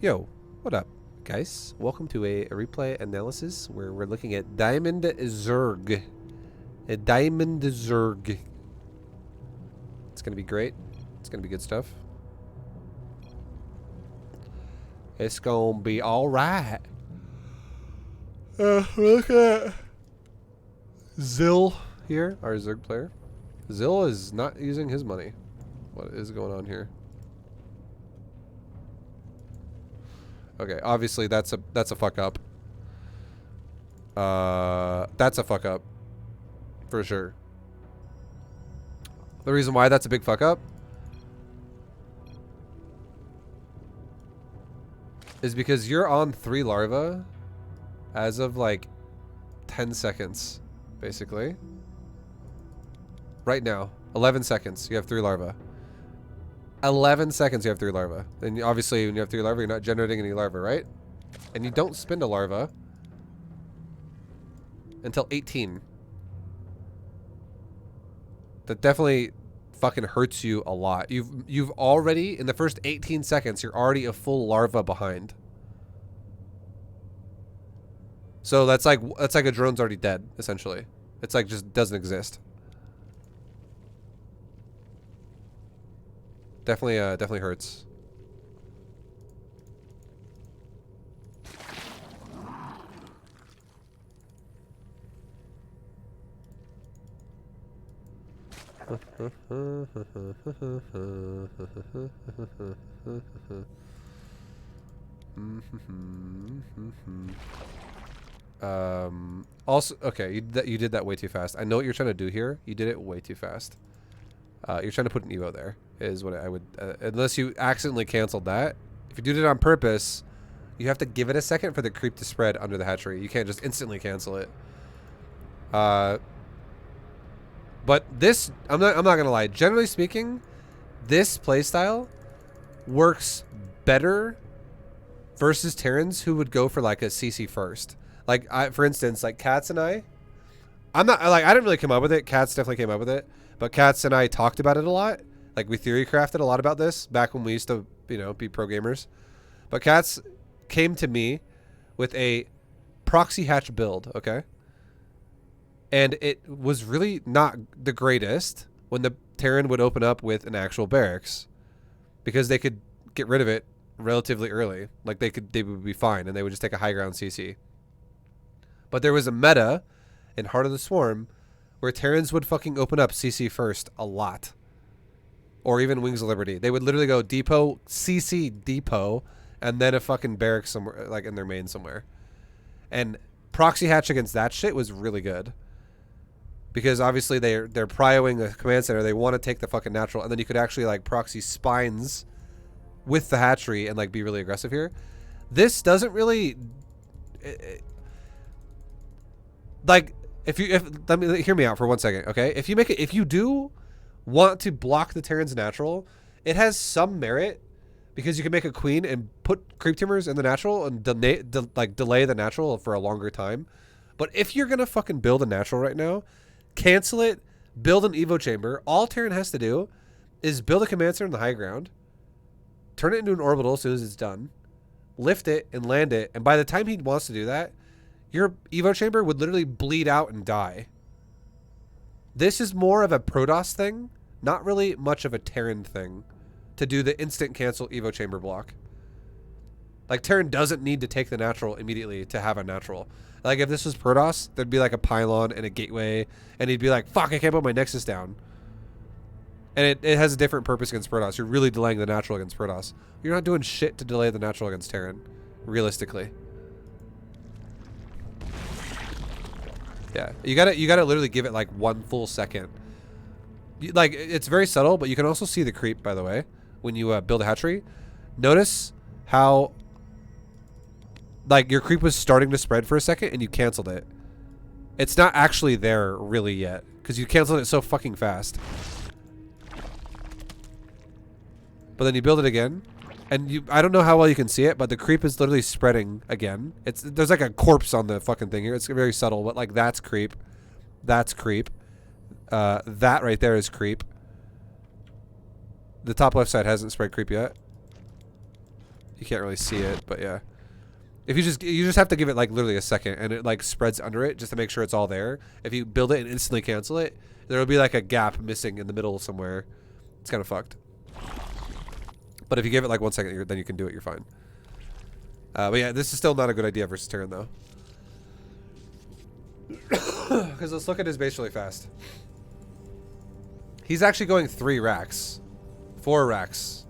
Yo, what up, guys? Welcome to a replay analysis where we're looking at Diamond Zerg. A Diamond Zerg. It's gonna be great. It's gonna be good stuff. It's gonna be alright. We're looking at Zill here, our Zerg player. Zill is not using his money. What is going on here? Okay, obviously that's a fuck up. That's a fuck up. For sure. The reason why that's a big fuck up is because you're on 3 larvae as of like 10 seconds, basically. Right now, 11 seconds, you have 3 larvae. 11 seconds, you have 3 larvae. And obviously, when you have 3 larvae, you're not generating any larvae, right? And you don't spin a larva until 18. That definitely fucking hurts you a lot. You've already, in the first 18 seconds, you're already a full larva behind. So that's like a drone's already dead, essentially. It's like just doesn't exist. Definitely hurts. Also, okay, you did that way too fast. I know what you're trying to do here. You did it way too fast. You're trying to put an Evo there, is what I would, unless you accidentally canceled that. If you did it on purpose, you have to give it a second for the creep to spread under the hatchery. You can't just instantly cancel it. But this, I'm not gonna lie. Generally speaking, this playstyle works better versus Terrans who would go for like a CC first. Like for instance, like Katz and I didn't really come up with it. Katz definitely came up with it, but Katz and I talked about it a lot. Like we theory crafted a lot about this back when we used to, you know, be pro gamers. But Katz came to me with a proxy hatch build, okay? And it was really not the greatest when the Terran would open up with an actual barracks, because they could get rid of it relatively early. Like they would be fine and they would just take a high ground CC. But there was a meta in Heart of the Swarm where Terrans would fucking open up CC first a lot. Or even Wings of Liberty. They would literally go depot, CC depot, and then a fucking barracks somewhere, like in their main somewhere. And proxy hatch against that shit was really good. Because obviously they're prioing a command center. They want to take the fucking natural. And then you could actually like proxy spines with the hatchery and like be really aggressive here. This doesn't really... like, let me hear me out for 1 second, okay? If you do want to block the Terran's natural, it has some merit because you can make a queen and put creep tumors in the natural and delay the natural for a longer time. But if you're gonna fucking build a natural right now, cancel it, build an Evo chamber. All Terran has to do is build a command center in the high ground, turn it into an orbital as soon as it's done, lift it and land it, and by the time he wants to do that, your Evo chamber would literally bleed out and die. This is more of a Protoss thing, not really much of a Terran thing, to do the instant cancel Evo chamber block. Like, Terran doesn't need to take the natural immediately to have a natural. Like, if this was Protoss, there'd be like a pylon and a gateway, and he'd be like, fuck, I can't put my Nexus down. And it has a different purpose against Protoss. You're really delaying the natural against Protoss. You're not doing shit to delay the natural against Terran, realistically. Yeah, you gotta literally give it like 1 full second. Like, it's very subtle, but you can also see the creep, by the way, when you build a hatchery. Notice how, like, your creep was starting to spread for a second and you canceled it. It's not actually there really yet because you canceled it so fucking fast. But then you build it again, and I don't know how well you can see it, but the creep is literally spreading again. There's like a corpse on the fucking thing here. It's very subtle, but like that's creep. That's creep. That right there is creep. The top left side hasn't spread creep yet. You can't really see it, but yeah. If you just have to give it like literally a second, and it like spreads under it just to make sure it's all there. If you build it and instantly cancel it, there'll be like a gap missing in the middle somewhere. It's kind of fucked. But if you give it like 1 second, then you can do it. You're fine. But yeah, this is still not a good idea versus Terran though. Because let's look at his base really fast. He's actually going 3 racks, 4 racks.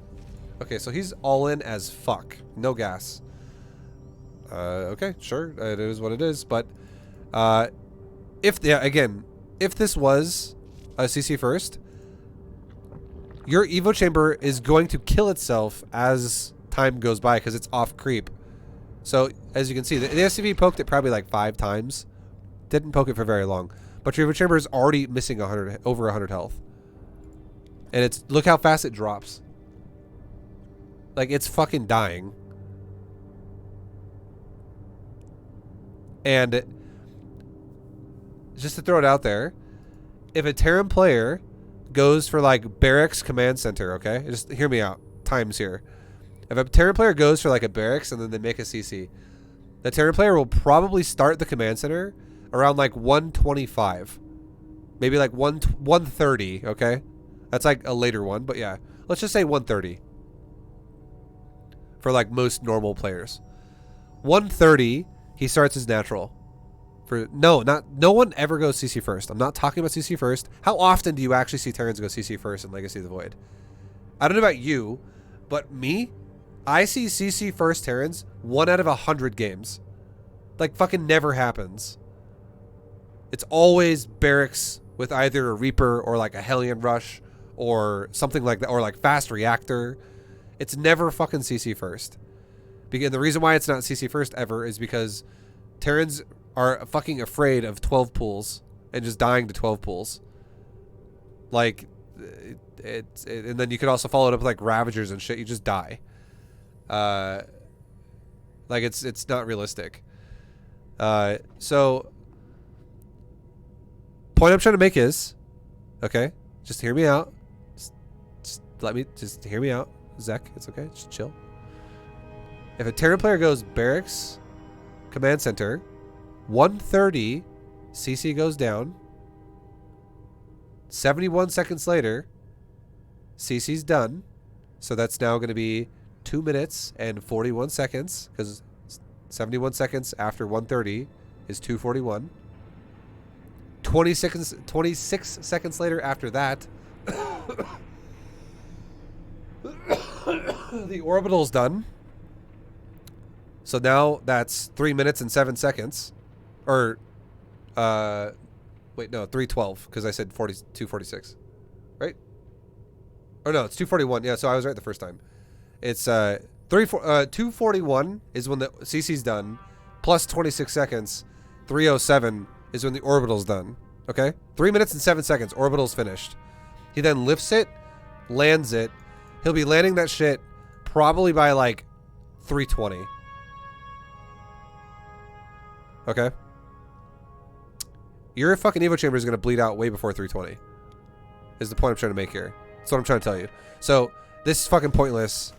Okay, so he's all in as fuck. No gas. Okay, sure, it is what it is. But if this was a CC first, your Evo chamber is going to kill itself as time goes by because it's off creep. So as you can see, the SCV poked it probably like 5 times. Didn't poke it for very long, but your Evo chamber is already missing over 100 health, and it's look how fast it drops. Like it's fucking dying. And just to throw it out there, if a Terran player goes for like barracks command center, okay? Just hear me out. Times here. If a Terran player goes for like a barracks and then they make a CC, the Terran player will probably start the command center around like 125. Maybe like 130, okay? That's like a later one, but yeah. Let's just say 130. For like most normal players. 130, he starts as natural. No one ever goes CC first. I'm not talking about CC first. How often do you actually see Terrans go CC first in Legacy of the Void? I don't know about you, but me, I see CC first Terrans 1 out of 100 games. Like fucking never happens. It's always barracks with either a Reaper or like a Hellion Rush or something like that, or like fast reactor. It's never fucking CC first. Because the reason why it's not CC first ever is because Terrans are fucking afraid of 12 pools and just dying to 12 pools. Like, and then you could also follow it up with like Ravagers and shit. You just die. Like it's not realistic. So point I'm trying to make is, okay, just hear me out. Just hear me out, Zek. It's okay. Just chill. If a Terran player goes barracks, command center, 130, CC goes down. 71 seconds later, CC's done. So that's now going to be 2 minutes and 41 seconds, because 71 seconds after 130 is 241. 26 seconds later after that, the orbital's done. So now that's 3 minutes and 7 seconds. Or, wait, no, 3:12, because I said 2:46. Right? Or no, it's 2:41. Yeah, so I was right the first time. It's 2:41 is when the CC's done, plus 26 seconds. 3:07 is when the orbital's done. Okay? 3 minutes and 7 seconds. Orbital's finished. He then lifts it, lands it. He'll be landing that shit probably by like 3:20. Okay? Your fucking Evo chamber is going to bleed out way before 3:20. Is the point I'm trying to make here. That's what I'm trying to tell you. So, this is fucking pointless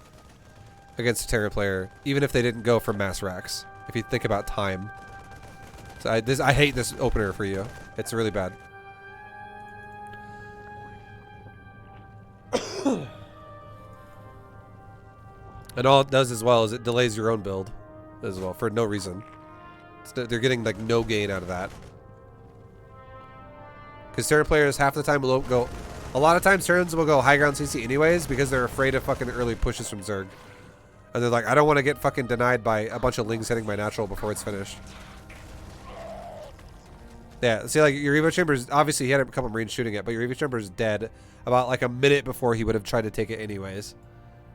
against a Terran player, even if they didn't go for mass racks. If you think about time. So I hate this opener for you. It's really bad. And all it does as well is it delays your own build as well for no reason. They're getting like no gain out of that. Because Terran players half the time will go... A lot of times Terrans will go high ground CC anyways because they're afraid of fucking early pushes from Zerg. And they're like, I don't want to get fucking denied by a bunch of Lings hitting my natural before it's finished. Yeah, see, like, your Evo Chamber's... Obviously, he had a couple Marines shooting it, but your Evo Chamber's dead about, like, a minute before he would have tried to take it anyways.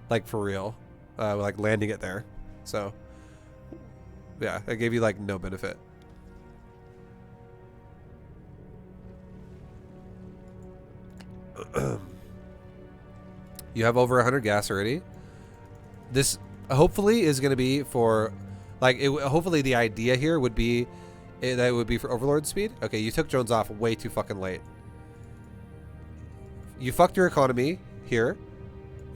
Like, for real. Like, landing it there. So, yeah, that gave you, like, no benefit. You have over 100 gas already. This, hopefully, is going to be for... Like, hopefully the idea here would be... that it would be for Overlord speed. Okay, you took Jones off way too fucking late. You fucked your economy here.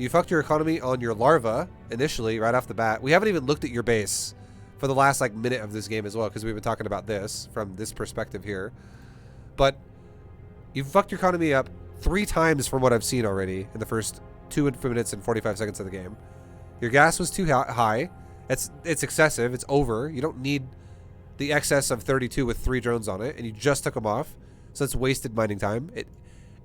You fucked your economy on your larva initially, right off the bat. We haven't even looked at your base for the last like minute of this game as well, because we've been talking about this from this perspective here. But you fucked your economy up 3 times from what I've seen already in the first 2 minutes and 45 seconds of the game. Your gas was too high. It's excessive. It's over. You don't need the excess of 32 with 3 drones on it, and you just took them off. So it's wasted mining time. It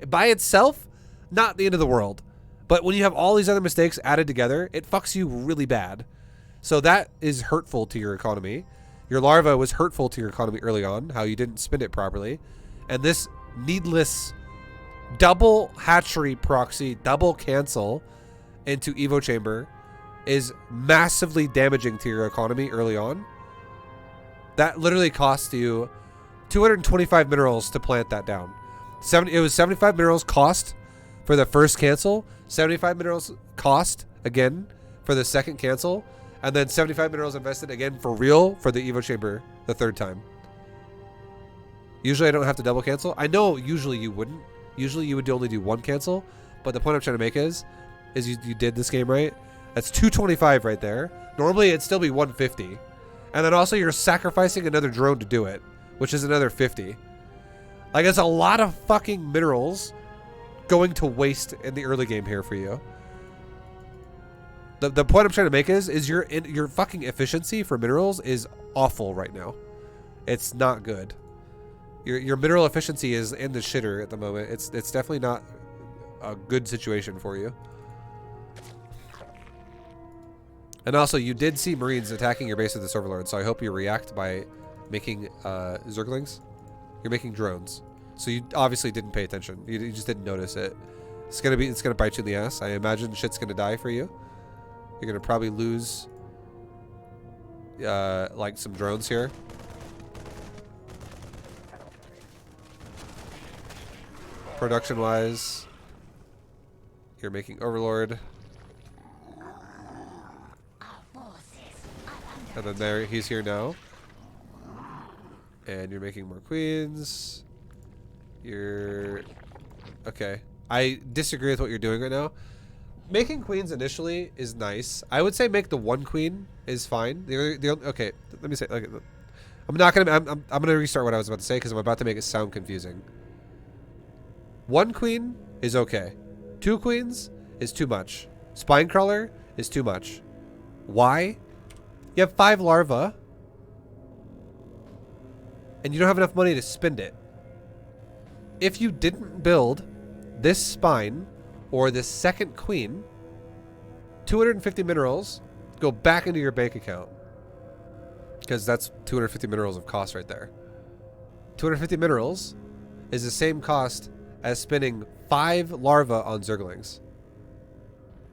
by itself, not the end of the world. But when you have all these other mistakes added together, it fucks you really bad. So that is hurtful to your economy. Your larva was hurtful to your economy early on, how you didn't spin it properly. And this needless double hatchery proxy, double cancel into Evo Chamber is massively damaging to your economy early on. That literally cost you 225 minerals to plant that down. It was 75 minerals cost for the first cancel, 75 minerals cost again for the second cancel, and then 75 minerals invested again for real for the Evo Chamber the 3rd time. Usually I don't have to double cancel. I know usually you wouldn't. Usually you would only do 1 cancel, but the point I'm trying to make is you did this game right. That's 225 right there. Normally it'd still be 150. And then also you're sacrificing another drone to do it, which is another 50. Like, it's a lot of fucking minerals going to waste in the early game here for you. The point I'm trying to make is your fucking efficiency for minerals is awful right now. It's not good. Your mineral efficiency is in the shitter at the moment. It's definitely not a good situation for you. And also, you did see Marines attacking your base with the Overlord, so I hope you react by making Zerglings. You're making drones, so you obviously didn't pay attention. You just didn't notice it. It's gonna bite you in the ass. I imagine shit's gonna die for you. You're gonna probably lose like some drones here. Production wise, you're making Overlord. And then there, he's here now. And you're making more queens. You're... Okay. I disagree with what you're doing right now. Making queens initially is nice. I would say make the 1 queen is fine. Okay, let me say... Okay, I'm not gonna... I'm gonna restart what I was about to say because I'm about to make it sound confusing. 1 queen is okay. 2 queens is too much. Spinecrawler is too much. Why? You have 5 larvae, and you don't have enough money to spend it. If you didn't build this spine or this second queen, 250 minerals go back into your bank account. Because that's 250 minerals of cost right there. 250 minerals is the same cost as spending 5 larvae on Zerglings.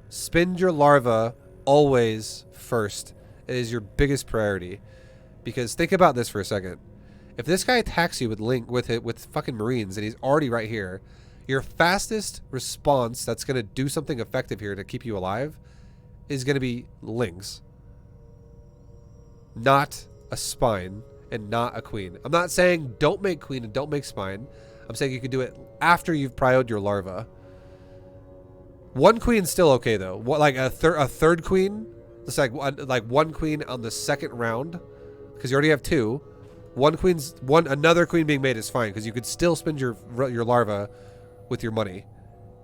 Spend your larvae always first. It is your biggest priority, because think about this for a second. If this guy attacks you with fucking Marines and he's already right here, your fastest response that's going to do something effective here to keep you alive is going to be Lings, not a spine and not a queen. I'm not saying don't make queen and don't make spine. I'm saying you can do it after you've prioed your larva. 1 queen's still okay though. What, like a third queen? It's like 1 queen on the 2nd round, because you already have 2. Another queen being made is fine, because you could still spend your larva with your money.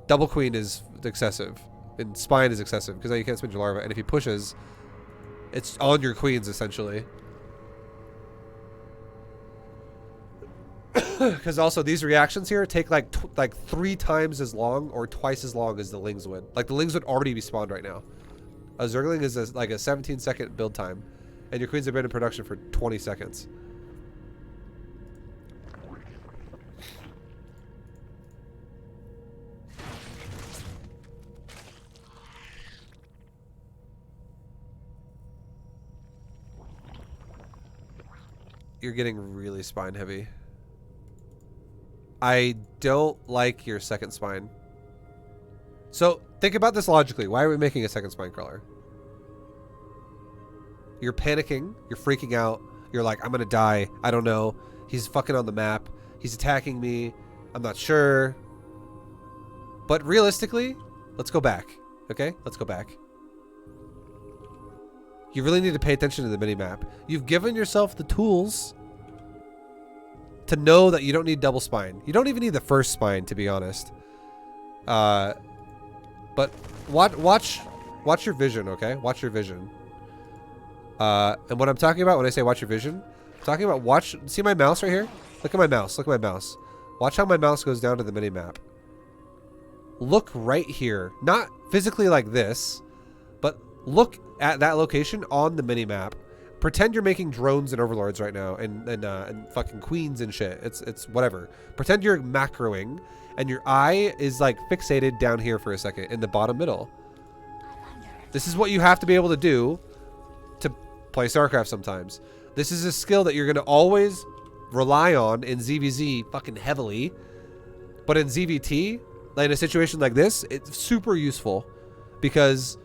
Double queen is excessive, and spine is excessive because now you can't spend your larva. And if he pushes, it's on your queens essentially. Because also these reactions here take like 3 times as long or twice as long as the Lings would. Like the Lings would already be spawned right now. A Zergling is like a 17-second build time, and your queens have been in production for 20 seconds. You're getting really spine heavy. I don't like your 2nd spine. So think about this logically. Why are we making a 2nd spine crawler? You're panicking. You're freaking out. You're like, I'm going to die. I don't know. He's fucking on the map. He's attacking me. I'm not sure. But realistically, let's go back. Okay, let's go back. You really need to pay attention to the mini-map. You've given yourself the tools to know that you don't need double spine. You don't even need the first spine, to be honest. But watch your vision, okay? Watch your vision. And what I'm talking about when I say watch your vision, I'm talking about see my mouse right here? Look at my mouse. Look at my mouse. Watch how my mouse goes down to the mini-map. Look right here. Not physically like this, but look at that location on the mini-map. Pretend you're making drones and overlords right now and fucking queens and shit. It's whatever. Pretend you're macroing and your eye is like fixated down here for a second in the bottom middle. This is what you have to be able to do to play StarCraft sometimes. This is a skill that you're going to always rely on in ZvZ fucking heavily. But in ZvT, like in a situation like this, it's super useful because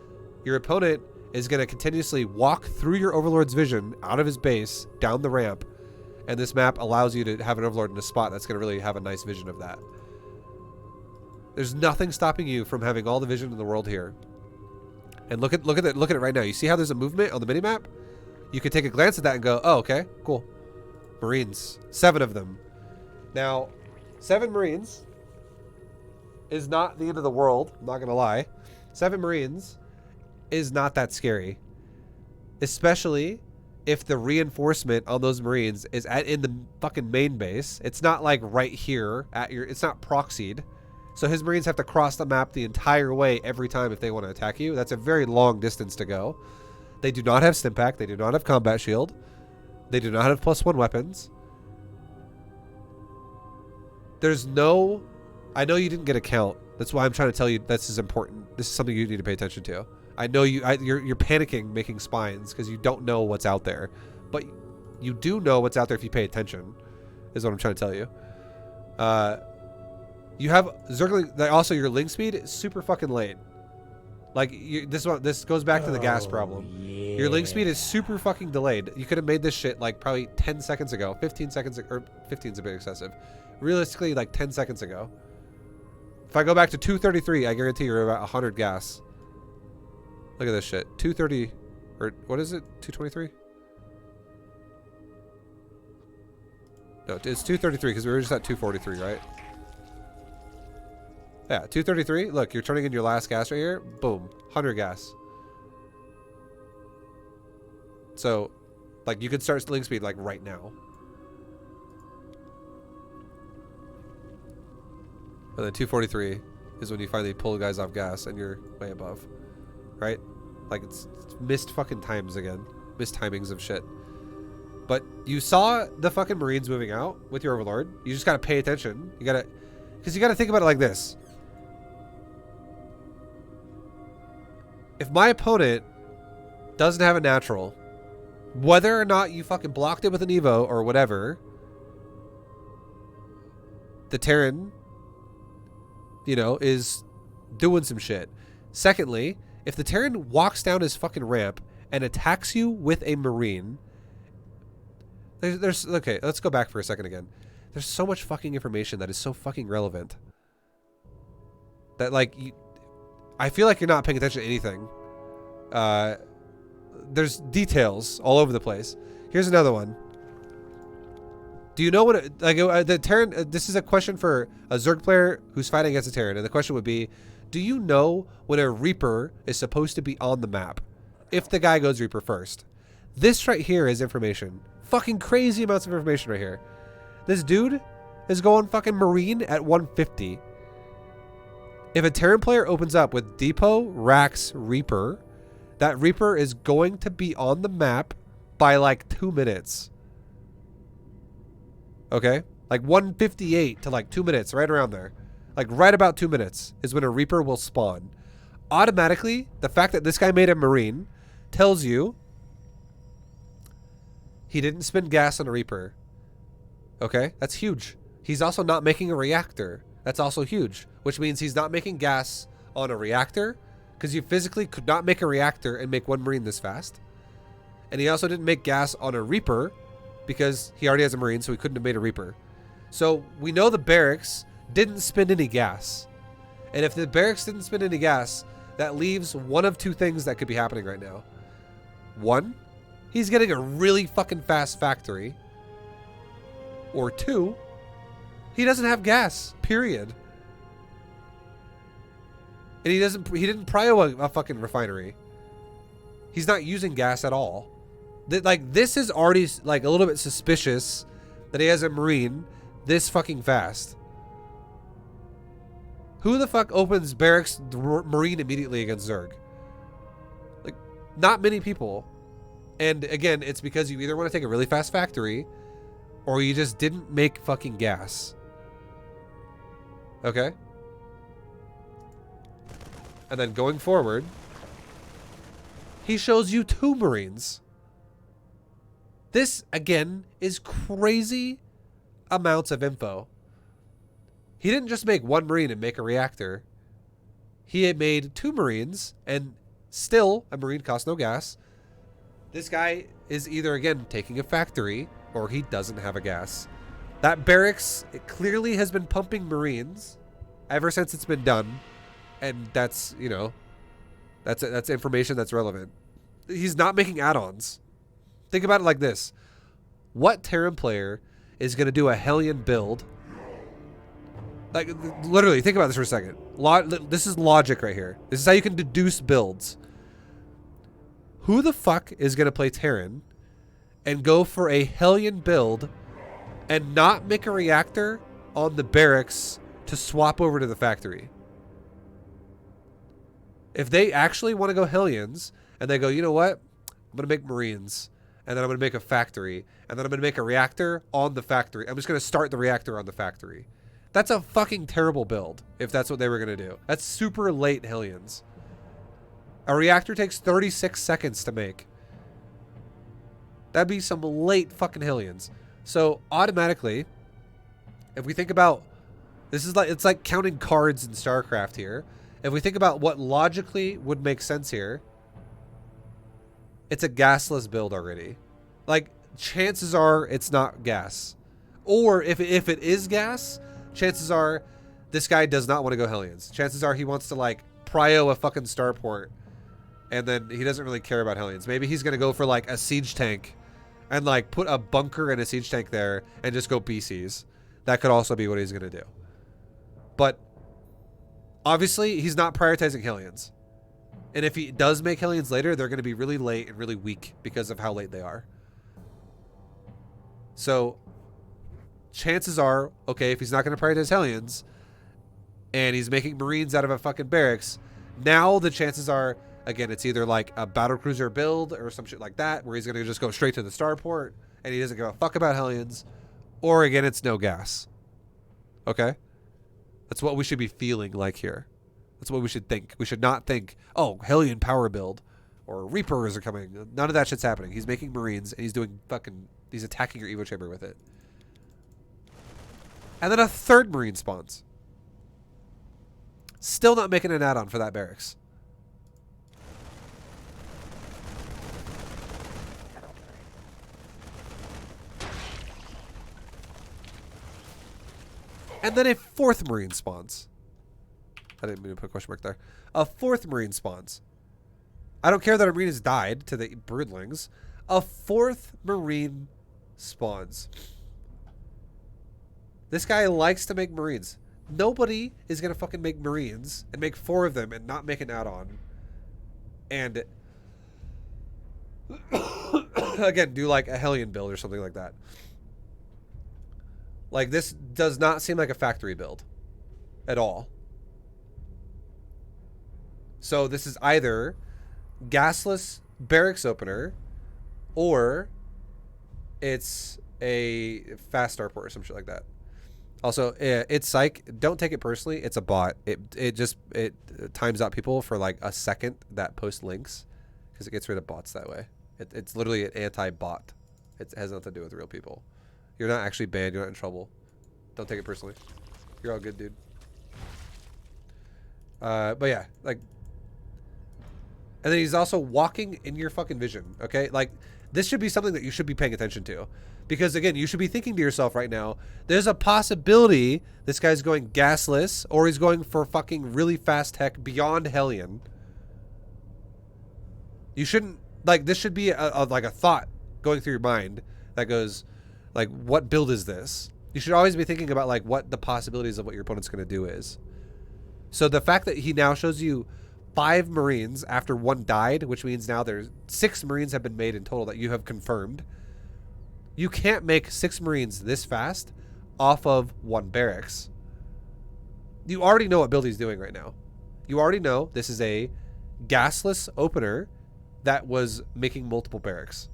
your opponent is going to continuously walk through your overlord's vision out of his base down the ramp, and this map allows you to have an overlord in a spot that's going to really have a nice vision of that. There's nothing stopping you from having all the vision in the world here. And look at it right now. You see how there's a movement on the minimap? You can take a glance at that and go, oh, okay, cool. Marines, 7 of them. Now, 7 Marines is not the end of the world. I'm not gonna lie. 7 Marines is not that scary, especially if the reinforcement on those Marines is in the fucking main base. It's not like right here at your. It's not proxied, so his Marines have to cross the map the entire way every time if they want to attack you. That's a very long distance to go. They do not have Stimpak. They do not have combat shield. They do not have +1 weapons. There's no. I know you didn't get a count. That's why I'm trying to tell you this is important. This is something you need to pay attention to. I know you're panicking making spines because you don't know what's out there, but you do know what's out there if you pay attention, is what I'm trying to tell you. You have Zergling. Also, your link speed is super fucking late. Like this goes back to the gas problem. Yeah. Your link speed is super fucking delayed. You could have made this shit like probably 10 seconds ago, 15 seconds, or 15 is a bit excessive. Realistically, like 10 seconds ago. If I go back to 233, I guarantee you're about 100 gas. Look at this shit. 230, or what is it? 223? No, it's 233 because we were just at 243, right? Yeah, 233. Look, you're turning in your last gas right here. Boom, 100 gas. So, like, you could start link speed like right now. And then 243 is when you finally pull guys off gas and you're way above. Right? Like it's missed fucking times again. Missed timings of shit. But you saw the fucking Marines moving out with your Overlord. You just gotta pay attention. You gotta... Because you gotta think about it like this. If my opponent doesn't have a natural, whether or not you fucking blocked it with an Evo or whatever, the Terran, you know, is doing some shit. Secondly, if the Terran walks down his fucking ramp and attacks you with a Marine, there's okay, let's go back for a second again. There's so much fucking information that is so fucking relevant that, like, I feel like you're not paying attention to anything. There's details all over the place. Here's another one. Do you know what the Terran? This is a question for a Zerg player who's fighting against a Terran, and the question would be, do you know when a Reaper is supposed to be on the map? If the guy goes Reaper first. This right here is information. Fucking crazy amounts of information right here. This dude is going fucking Marine at 150. If a Terran player opens up with Depot, Rax, Reaper, that Reaper is going to be on the map by like 2 minutes. Okay? Like 158 to like 2 minutes, right around there. Like right about 2 minutes is when a Reaper will spawn. Automatically, the fact that this guy made a Marine tells you he didn't spend gas on a Reaper. Okay? That's huge. He's also not making a reactor. That's also huge. Which means he's not making gas on a reactor, because you physically could not make a reactor and make one Marine this fast. And he also didn't make gas on a Reaper because he already has a Marine, so he couldn't have made a Reaper. So we know the barracks didn't spend any gas. And if the barracks didn't spend any gas, That leaves one of two things that could be happening right now. One, he's getting a really fucking fast factory. Or two, he doesn't have gas, period. And he didn't prio a fucking refinery. He's not using gas at all. Like, this is already like a little bit suspicious that he has a Marine this fucking fast. Who the fuck opens barracks Marine immediately against Zerg? Like, not many people. And again, it's because you either want to take a really fast factory or you just didn't make fucking gas. Okay? And then going forward, he shows you 2 Marines. This, again, is crazy amounts of info. He didn't just make 1 Marine and make a reactor. He had made 2 Marines, and still, a Marine costs no gas. This guy is either, again, taking a factory, or he doesn't have a gas. That barracks, it clearly has been pumping Marines ever since it's been done. And that's, you know, that's information that's relevant. He's not making add-ons. Think about it like this. What Terran player is going to do a Hellion build? Like, literally, think about this for a second. This is logic right here. This is how you can deduce builds. Who the fuck is going to play Terran and go for a Hellion build and not make a reactor on the barracks to swap over to the factory? If they actually want to go Hellions and they go, you know what? I'm going to make Marines and then I'm going to make a factory and then I'm going to make a reactor on the factory. I'm just going to start the reactor on the factory. That's a fucking terrible build if that's what they were going to do. That's super late Hellions. A reactor takes 36 seconds to make. That'd be some late fucking Hellions. So automatically, if we think about, this is like, it's like counting cards in StarCraft here. If we think about what logically would make sense here, it's a gasless build already. Like, chances are it's not gas. Or if it is gas, chances are this guy does not want to go Hellions. Chances are he wants to, like, prio a fucking starport. And then he doesn't really care about Hellions. Maybe he's going to go for, like, a siege tank. And, like, put a bunker and a siege tank there and just go PCs. That could also be what he's going to do. But obviously, he's not prioritizing Hellions. And if he does make Hellions later, they're going to be really late and really weak because of how late they are. So, chances are, okay, if he's not going to prioritize Hellions, and he's making Marines out of a fucking barracks, now the chances are, again, it's either like a battlecruiser build or some shit like that, where he's going to just go straight to the starport, and he doesn't give a fuck about Hellions, or again, it's no gas. Okay? That's what we should be feeling like here. That's what we should think. We should not think, oh, Hellion power build or Reapers are coming. None of that shit's happening. He's making Marines and he's attacking your Evo chamber with it. And then a 3rd Marine spawns. Still not making an add-on for that barracks. And then a 4th Marine spawns. I didn't mean to put a question mark there. A 4th Marine spawns. I don't care that a Marine has died to the broodlings. A 4th Marine spawns. This guy likes to make Marines. Nobody is going to fucking make Marines and make 4 of them and not make an add-on. And again, do like a Hellion build or something like that. Like, this does not seem like a factory build at all. So this is either gasless barracks opener or it's a fast starport or some shit like that. Also, it's psych. Don't take it personally. It's a bot. It times out people for like a second that post links because it gets rid of bots that way. It's literally an anti-bot. It has nothing to do with real people. You're not actually banned. You're not in trouble. Don't take it personally. You're all good, dude. But yeah, like, and then he's also walking in your fucking vision. Okay, like, this should be something that you should be paying attention to, because again, you should be thinking to yourself right now, there's a possibility this guy's going gasless or he's going for fucking really fast tech beyond Hellion, You shouldn't, like, this should be like a thought going through your mind that goes, like, what build is this? You should always be thinking about, like, what the possibilities of what your opponent's going to do is. So the fact that he now shows you 5 Marines after 1 died, which means now there's 6 Marines have been made in total that you have confirmed. You can't make 6 Marines this fast off of 1 barracks. You already know what build he's doing right now. You already know this is a gasless opener that was making multiple barracks.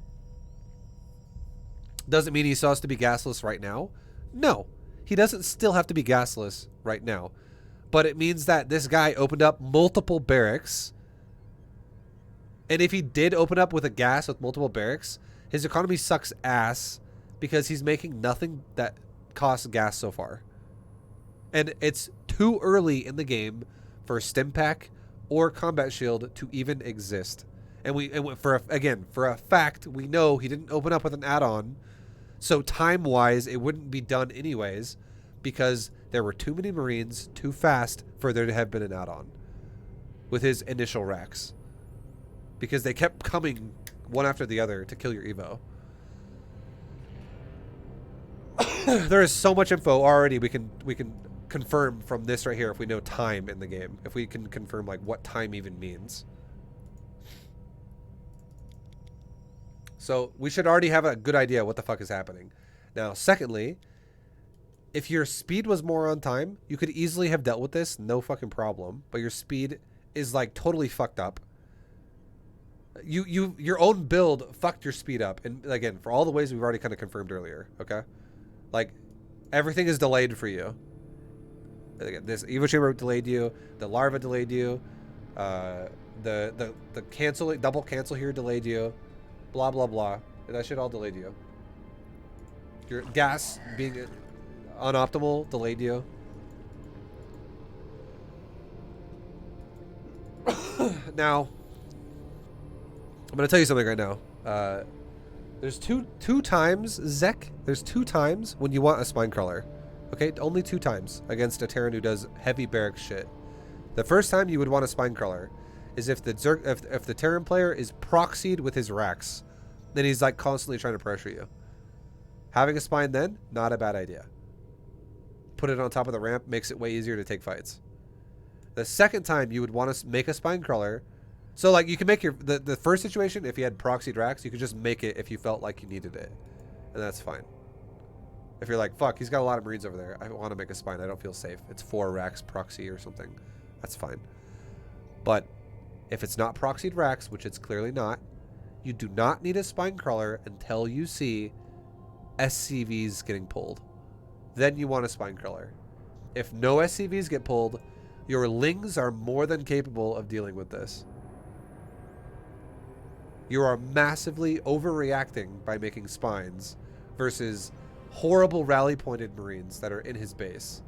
Doesn't mean he still has to be gasless right now. No, he doesn't still have to be gasless right now. But it means that this guy opened up multiple barracks. And if he did open up with a gas with multiple barracks, his economy sucks ass because he's making nothing that costs gas so far. And it's too early in the game for a stim pack or combat shield to even exist. And for a fact, we know he didn't open up with an add-on. So time-wise, it wouldn't be done anyways because there were too many Marines too fast for there to have been an add-on with his initial racks. Because they kept coming one after the other to kill your Evo. There is so much info already we can confirm from this right here if we know time in the game. If we can confirm like what time even means. So we should already have a good idea what the fuck is happening. Now, secondly, if your speed was more on time, you could easily have dealt with this, no fucking problem. But your speed is like totally fucked up. Your own build fucked your speed up, and again, for all the ways we've already kind of confirmed earlier. Okay, like everything is delayed for you. Again, this Evo Chamber delayed you. The larva delayed you. The double cancel here delayed you. Blah blah blah. That shit all delayed you. Your gas being unoptimal delayed you. Now, I'm gonna tell you something right now. There's two times, Zek. There's 2 times when you want a spine crawler. Okay, only 2 times against a Terran who does heavy barracks shit. The first time you would want a spine crawler is if the Terran player is proxied with his racks, then he's like constantly trying to pressure you. Having a spine then, not a bad idea. Put it on top of the ramp, makes it way easier to take fights. The second time you would want to make a spine crawler, so like you can make the first situation if you had proxied racks, you could just make it if you felt like you needed it, and that's fine. If you're like, fuck, he's got a lot of Marines over there, I want to make a spine, I don't feel safe. It's 4 racks proxy or something. That's fine. But if it's not proxied racks, which it's clearly not, you do not need a spine crawler until you see SCVs getting pulled. Then you want a spine crawler. If no SCVs get pulled, your Lings are more than capable of dealing with this. You are massively overreacting by making spines versus horrible rally pointed Marines that are in his base.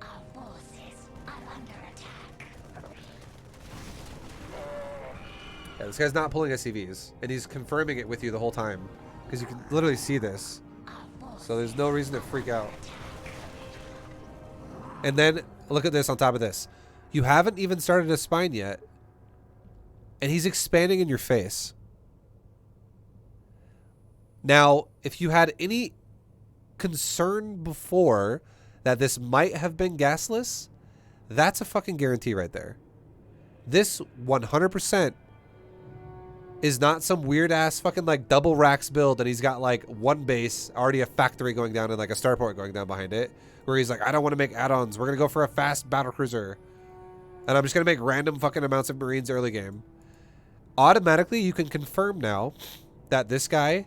Our forces are under attack. Yeah, this guy's not pulling SCVs, and he's confirming it with you the whole time because you can literally see this. So there's no reason to freak out. And then look at this on top of this. You haven't even started a spine yet, and he's expanding in your face. Now, if you had any concern before that this might have been gasless, that's a fucking guarantee right there. This 100% is not some weird ass fucking like double racks build and he's got like 1 base, already a factory going down and like a starport going down behind it, where he's like, I don't want to make add-ons. We're going to go for a fast battlecruiser. And I'm just going to make random fucking amounts of Marines early game. Automatically, you can confirm now that this guy,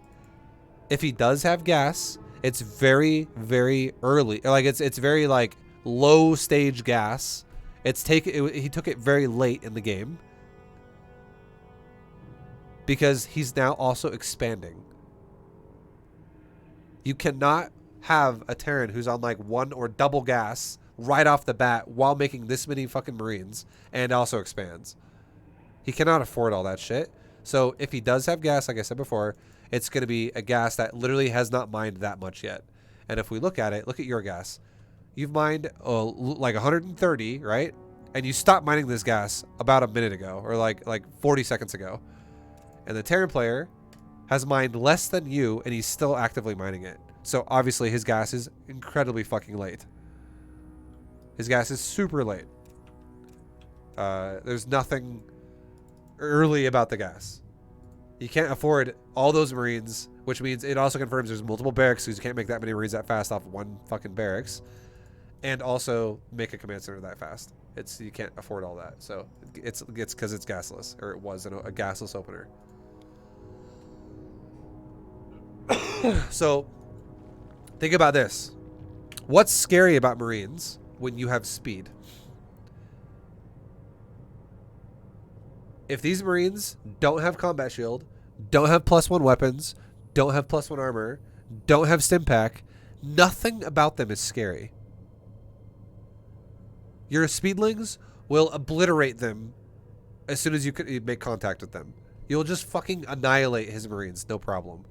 if he does have gas, it's very, very early. Like it's very like low stage gas. He took it very late in the game because he's now also expanding. You cannot have a Terran who's on like 1 or double gas right off the bat while making this many fucking Marines and also expands. He cannot afford all that shit. So if he does have gas, like I said before, it's going to be a gas that literally has not mined that much yet. And if we look at it, look at your gas. you've mined like 130, right? And you stopped mining this gas about a minute ago, or like 40 seconds ago. And the Terran player has mined less than you, and he's still actively mining it. So obviously his gas is incredibly fucking late. His gas is super late. There's nothing early about the gas. You can't afford all those Marines, which means it also confirms there's multiple barracks, because you can't make that many Marines that fast off one fucking barracks. And also make a command center that fast. You can't afford all that. So it's because it's gasless, or it was a gasless opener. So think about this. What's scary about Marines when you have speed? If these Marines don't have combat shield, don't have +1 weapons, don't have +1 armor, don't have stim pack, nothing about them is scary. Your speedlings will obliterate them as soon as you make contact with them. You'll just fucking annihilate his Marines, no problem.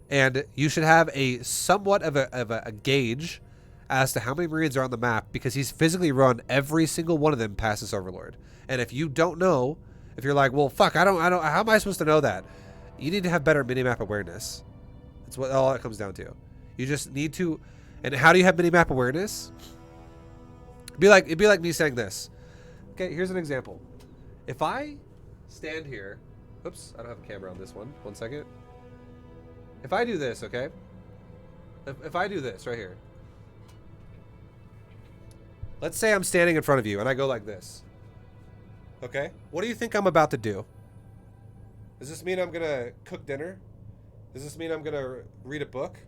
And you should have a somewhat of a gauge as to how many Marines are on the map, because he's physically run every single one of them past this Overlord. And if you don't know, if you're like, well, fuck, I don't, how am I supposed to know that? You need to have better minimap awareness. That's what all it comes down to. You just need to. And how do you have minimap awareness? It'd be like me saying this. Okay, here's an example. If I stand here, oops, I don't have a camera on this one. 1 second. If I do this, okay? If I do this right here. Let's say I'm standing in front of you and I go like this. Okay? What do you think I'm about to do? Does this mean I'm gonna cook dinner? Does this mean I'm gonna read a book?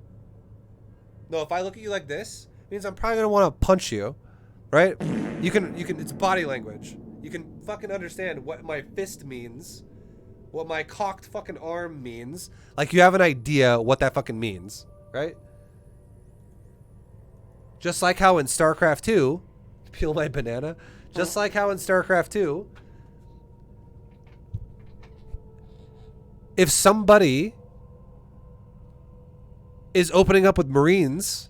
No, if I look at you like this, it means I'm probably gonna want to punch you, right? You can, it's body language. You can fucking understand what my fist means, what my cocked fucking arm means. Like, you have an idea what that fucking means, right? Just like how in StarCraft 2, peel my banana, just like how in StarCraft 2, if somebody is opening up with Marines,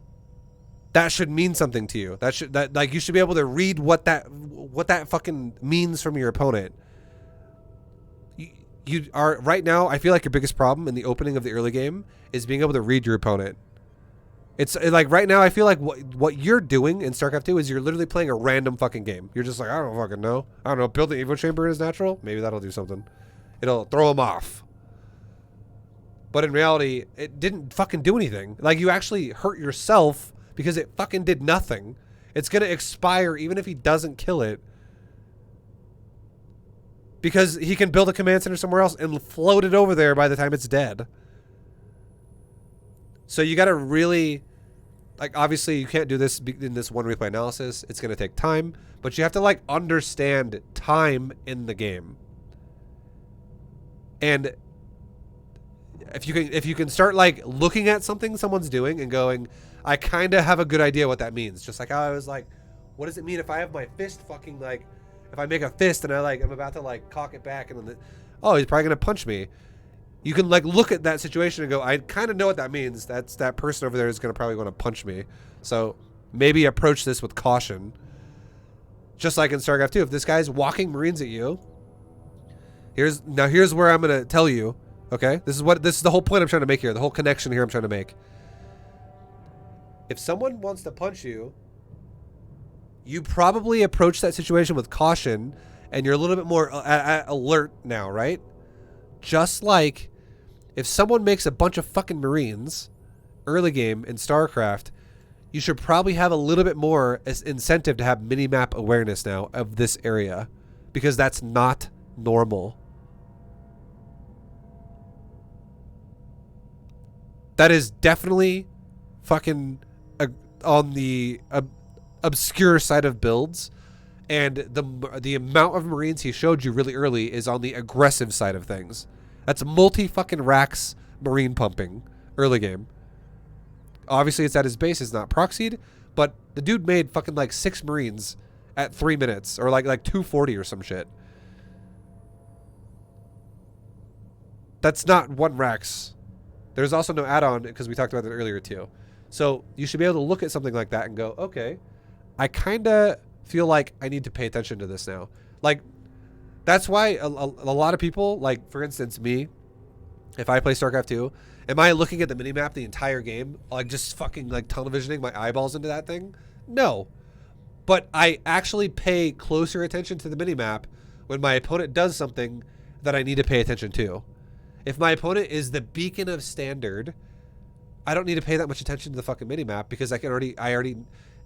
that should mean something to you. Like, you should be able to read what that fucking means from your opponent. You are right now, I feel like your biggest problem in the opening of the early game is being able to read your opponent. It's like right now I feel like what you're doing in StarCraft 2 is you're literally playing a random fucking game. You're just like, I don't fucking know. I don't know, build the Evo Chamber in his natural? Maybe that'll do something. It'll throw him off. But in reality, it didn't fucking do anything. Like, you actually hurt yourself because it fucking did nothing. It's gonna expire even if he doesn't kill it. Because he can build a command center somewhere else and float it over there by the time it's dead. So you gotta really, like, obviously you can't do this in this one replay analysis. It's gonna take time, but you have to, like, understand time in the game. And if you can start, like, looking at something someone's doing and going, I kind of have a good idea what that means. Just like how I was like, what does it mean if I have my fist fucking, like, if I make a fist and I'm about to, like, cock it back and then, oh, he's probably gonna punch me. You can, like, look at that situation and go, I kind of know what that means. That person over there is gonna probably want to punch me. So maybe approach this with caution. Just like in StarCraft 2, if this guy's walking Marines at you, here's where I'm gonna tell you. Okay, this is the whole point I'm trying to make here. The whole connection here I'm trying to make. If someone wants to punch you, you probably approach that situation with caution, and you're a little bit more alert now, right? Just like if someone makes a bunch of fucking Marines early game in StarCraft, you should probably have a little bit more incentive to have mini-map awareness now of this area, because that's not normal. That is definitely fucking on the obscure side of builds, and the amount of Marines he showed you really early is on the aggressive side of things. That's multi fucking racks Marine pumping early game. Obviously it's at his base, it's not proxied, but the dude made fucking like 6 Marines at 3 minutes, or like 240 or some shit. That's not 1 racks There's also no add-on because we talked about that earlier too. So you should be able to look at something like that and go, okay, I kind of feel like I need to pay attention to this now. Like, that's why a lot of people, like, for instance, me, if I play StarCraft 2, am I looking at the minimap the entire game? Like, just fucking, like, tunnel visioning my eyeballs into that thing? No. But I actually pay closer attention to the minimap when my opponent does something that I need to pay attention to. If my opponent is the beacon of standard, I don't need to pay that much attention to the fucking minimap because I already,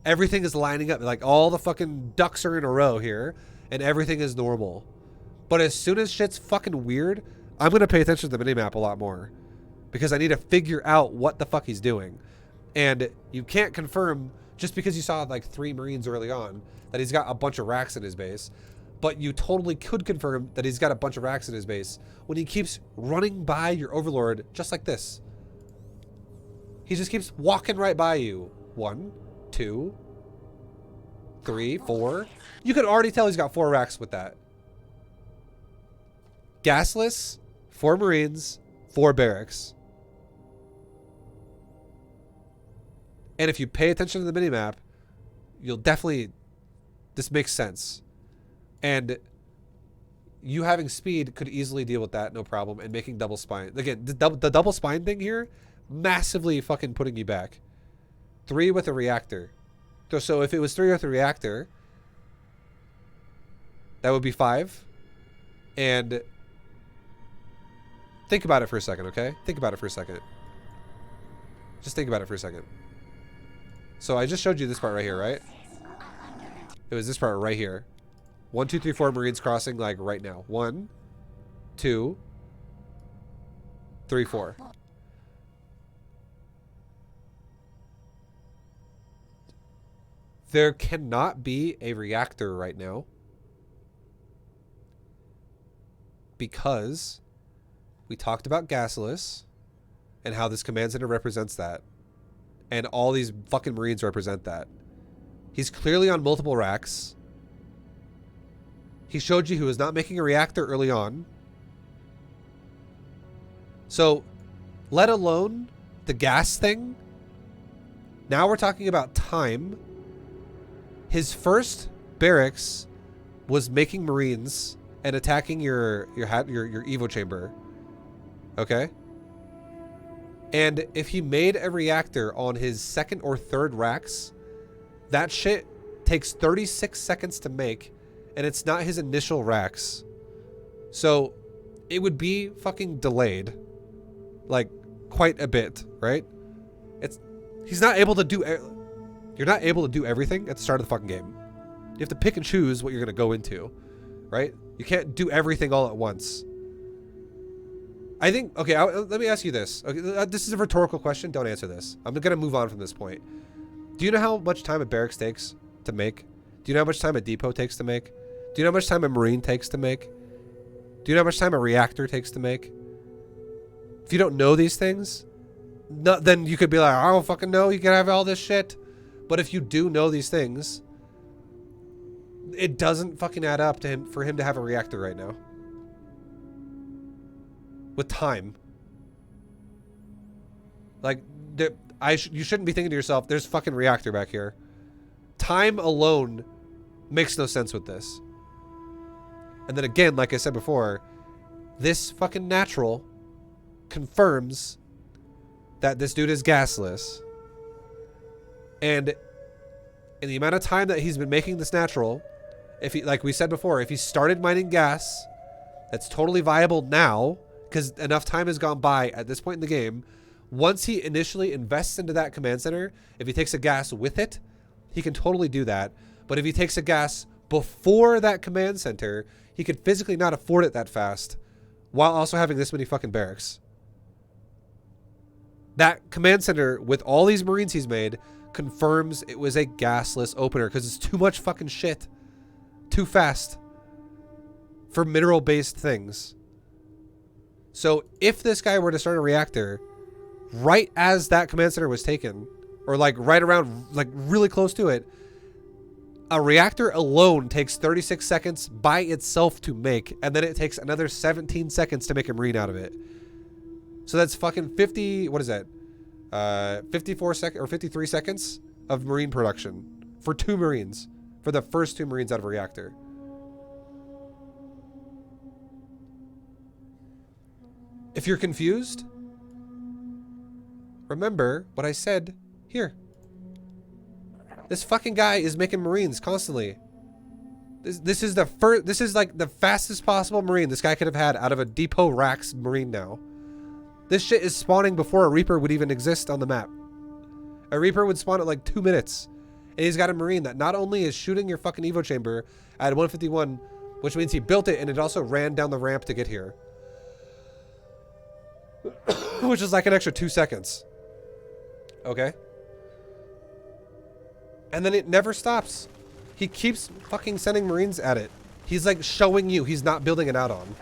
everything is lining up. Like, all the fucking ducks are in a row here, and everything is normal. But as soon as shit's fucking weird, I'm going to pay attention to the minimap a lot more because I need to figure out what the fuck he's doing. And you can't confirm just because you saw like 3 Marines early on that he's got a bunch of racks in his base, but you totally could confirm that he's got a bunch of racks in his base when he keeps running by your overlord just like this. He just keeps walking right by you. 1, 2, 3, 4. You can already tell he's got 4 racks with that. Gasless, 4 Marines, 4 barracks. And if you pay attention to the minimap, you'll definitely... This makes sense. And you having speed could easily deal with that, no problem. And making double spine. Again, the double spine thing here, massively fucking putting you back. 3 with a reactor. So if it was 3 with a reactor, that would be 5. And think about it for a second, okay? Think about it for a second. Just think about it for a second. So I just showed you this part right here, right? It was this part right here. 1, 2, 3, 4 Marines crossing like right now. 1, 2, 3, 4. There cannot be a reactor right now because we talked about gasless and how this command center represents that. And all these fucking Marines represent that. He's clearly on multiple racks. He showed you he was not making a reactor early on. So, let alone the gas thing. Now we're talking about time. His first barracks was making Marines and attacking your Evo chamber. Okay? And if he made a reactor on his 2nd or 3rd racks, that shit takes 36 seconds to make, and it's not his initial racks. So it would be fucking delayed. Like, quite a bit, right? He's not able to do... You're not able to do everything at the start of the fucking game. You have to pick and choose what you're going to go into, right? You can't do everything all at once. I think... Okay, let me ask you this. Okay, this is a rhetorical question. Don't answer this. I'm going to move on from this point. Do you know how much time a barracks takes to make? Do you know how much time a depot takes to make? Do you know how much time a Marine takes to make? Do you know how much time a reactor takes to make? If you don't know these things, then you could be like, I don't fucking know. You can have all this shit. But if you do know these things, it doesn't fucking add up to him for him to have a reactor right now. With time. Like, you shouldn't be thinking to yourself, there's fucking reactor back here. Time alone makes no sense with this. And then again, like I said before, this fucking natural confirms that this dude is gasless. And in the amount of time that he's been making this natural, if he, like we said before, if he started mining gas, that's totally viable now, because enough time has gone by at this point in the game. Once he initially invests into that command center, if he takes a gas with it, he can totally do that. But if he takes a gas before that command center, he could physically not afford it that fast, while also having this many fucking barracks. That command center, with all these Marines he's made, confirms it was a gasless opener, because it's too much fucking shit. Too fast. For mineral-based things. So if this guy were to start a reactor right as that command center was taken, or like right around, like really close to it, a reactor alone takes 36 seconds by itself to make, and then it takes another 17 seconds to make a Marine out of it. So that's fucking 50, what is that? 54 seconds or 53 seconds of Marine production for 2 Marines. For the first 2 Marines out of a reactor. If you're confused, remember what I said here. This fucking guy is making Marines constantly. This is the first. This is like the fastest possible Marine this guy could have had out of a Depot Rax Marine now. This shit is spawning before a Reaper would even exist on the map. A Reaper would spawn at like 2 minutes. And he's got a Marine that not only is shooting your fucking Evo chamber at 151, which means he built it and it also ran down the ramp to get here. Which is like an extra 2 seconds. Okay? And then it never stops. He keeps fucking sending Marines at it. He's like showing you he's not building an add-on.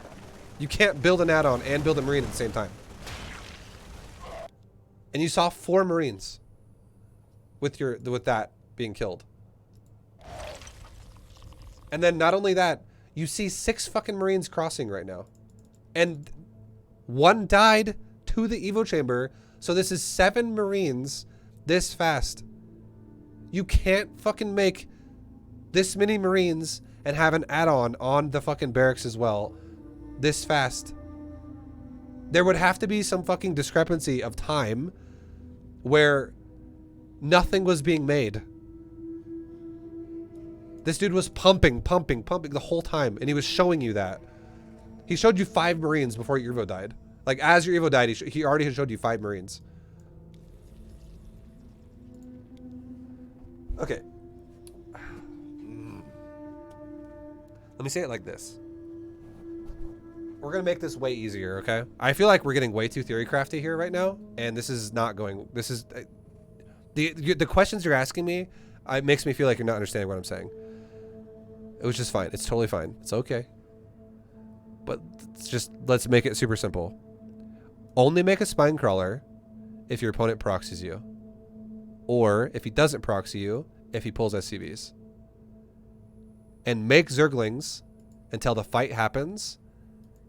You can't build an add-on and build a Marine at the same time. And you saw 4 Marines with that being killed. And then not only that, you see 6 fucking Marines crossing right now. And 1 died to the Evo chamber. So this is 7 Marines this fast. You can't fucking make this many Marines and have an add-on on the fucking barracks as well this fast. There would have to be some fucking discrepancy of time where nothing was being made. This dude was pumping the whole time, and he was showing you that. He showed you 5 Marines before your Evo died. Like, as your Evo died, he already had showed you 5 Marines. Okay. Let me say it like this. We're going to make this way easier, okay? I feel like we're getting way too theory crafty here right now, and this is not going... This is... The questions you're asking me, it makes me feel like you're not understanding what I'm saying. It was just fine. It's totally fine. It's okay. But it's just... Let's make it super simple. Only make a spine crawler if your opponent proxies you. Or, if he doesn't proxy you, if he pulls SCVs. And make Zerglings until the fight happens,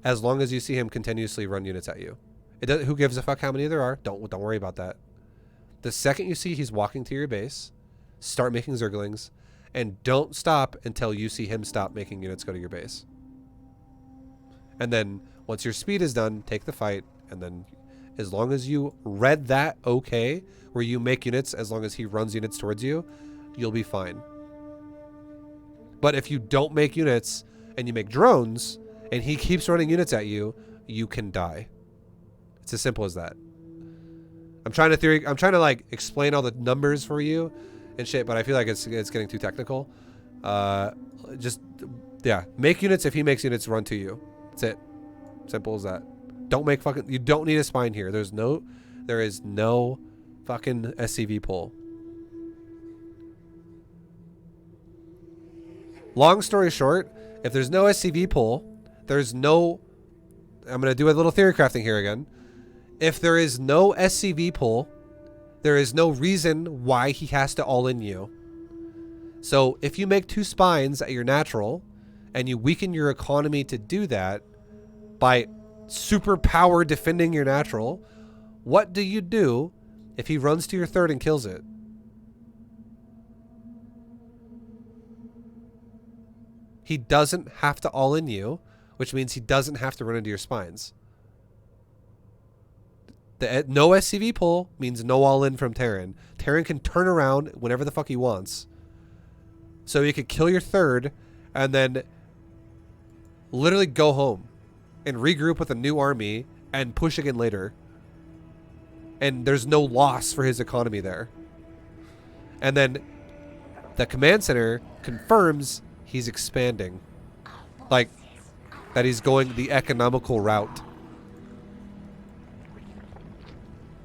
as long as you see him continuously run units at you. It doesn't, who gives a fuck how many there are? Don't worry about that. The second you see he's walking to your base, start making Zerglings, and don't stop until you see him stop making units go to your base. And then, once your speed is done, take the fight, and then as long as you read that okay, where you make units as long as he runs units towards you, you'll be fine. But if you don't make units and you make drones and he keeps running units at you, you can die. It's as simple as that. I'm trying to like explain all the numbers for you and shit, but I feel like it's getting too technical. Just yeah, make units if he makes units run to you. That's it. Simple as that. Don't make fucking... You don't need a spine here. There is no fucking SCV pull. Long story short, if there's no SCV pull, there's no... I'm going to do a little theory crafting here again. If there is no SCV pull, there is no reason why he has to all-in you. So if you make 2 spines at your natural, and you weaken your economy to do that by superpower defending your natural, what do you do if he runs to your 3rd and kills it? He doesn't have to all-in you, which means he doesn't have to run into your spines. No SCV pull means no all-in from Terran. Terran can turn around whenever the fuck he wants. So he could kill your 3rd and then literally go home and regroup with a new army and push again later. And there's no loss for his economy there. And then the command center confirms he's expanding. Like, that he's going the economical route.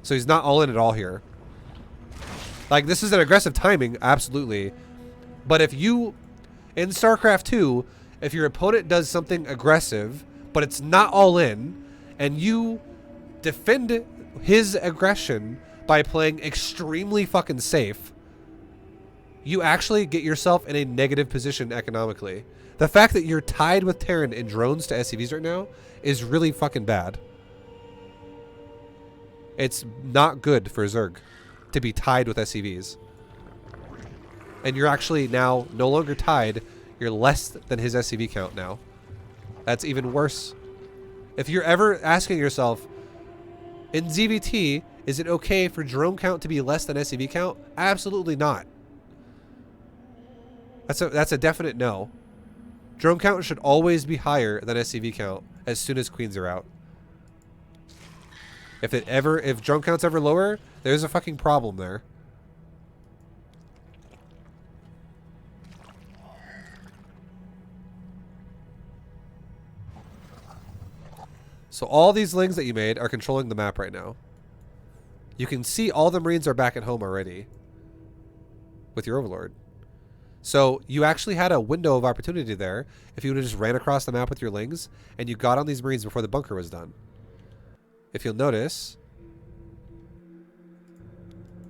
So he's not all in at all here. Like, this is an aggressive timing, absolutely. But if you, in StarCraft 2, if your opponent does something aggressive, but it's not all in, and you defend his aggression by playing extremely fucking safe, you actually get yourself in a negative position economically. The fact that you're tied with Terran in drones to SCVs right now is really fucking bad. It's not good for Zerg to be tied with SCVs. And you're actually now no longer tied. You're less than his SCV count now. That's even worse. If you're ever asking yourself, in ZvT, is it okay for drone count to be less than SCV count? Absolutely not. That's a definite no. Drone count should always be higher than SCV count as soon as queens are out. If drone count's ever lower, there's a fucking problem there. So all these lings that you made are controlling the map right now. You can see all the Marines are back at home already with your Overlord. So you actually had a window of opportunity there if you would have just ran across the map with your lings and you got on these Marines before the bunker was done. If you'll notice,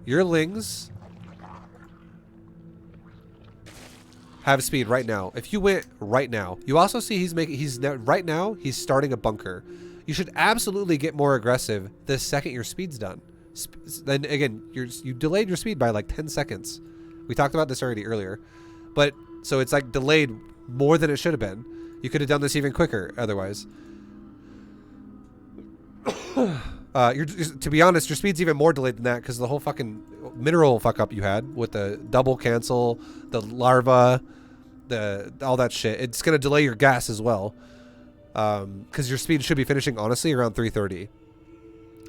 your lings have speed right now. If you went right now, you also see right now he's starting a bunker. You should absolutely get more aggressive the second your speed's done. Then again, you delayed your speed by like 10 seconds. We talked about this already earlier. But so it's like delayed more than it should have been. You could have done this even quicker otherwise. To be honest, your speed's even more delayed than that because the whole fucking mineral fuck up you had with the double cancel, the larva, all that shit. It's gonna delay your gas as well, because your speed should be finishing honestly around 3:30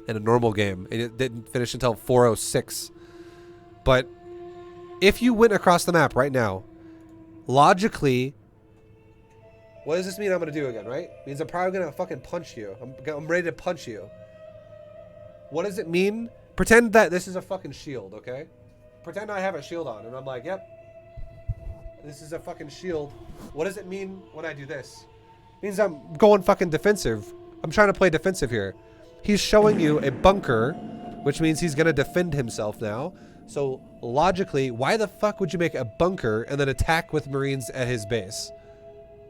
in a normal game, and it didn't finish until 4:06. But if you went across the map right now, logically, what does this mean I'm gonna do again? Right? It means I'm probably gonna fucking punch you. I'm ready to punch you. What does it mean? Pretend that this is a fucking shield, okay? Pretend I have a shield on, and I'm like, yep, this is a fucking shield. What does it mean when I do this? It means I'm going fucking defensive. I'm trying to play defensive here. He's showing you a bunker, which means he's gonna defend himself now. So logically, why the fuck would you make a bunker and then attack with Marines at his base?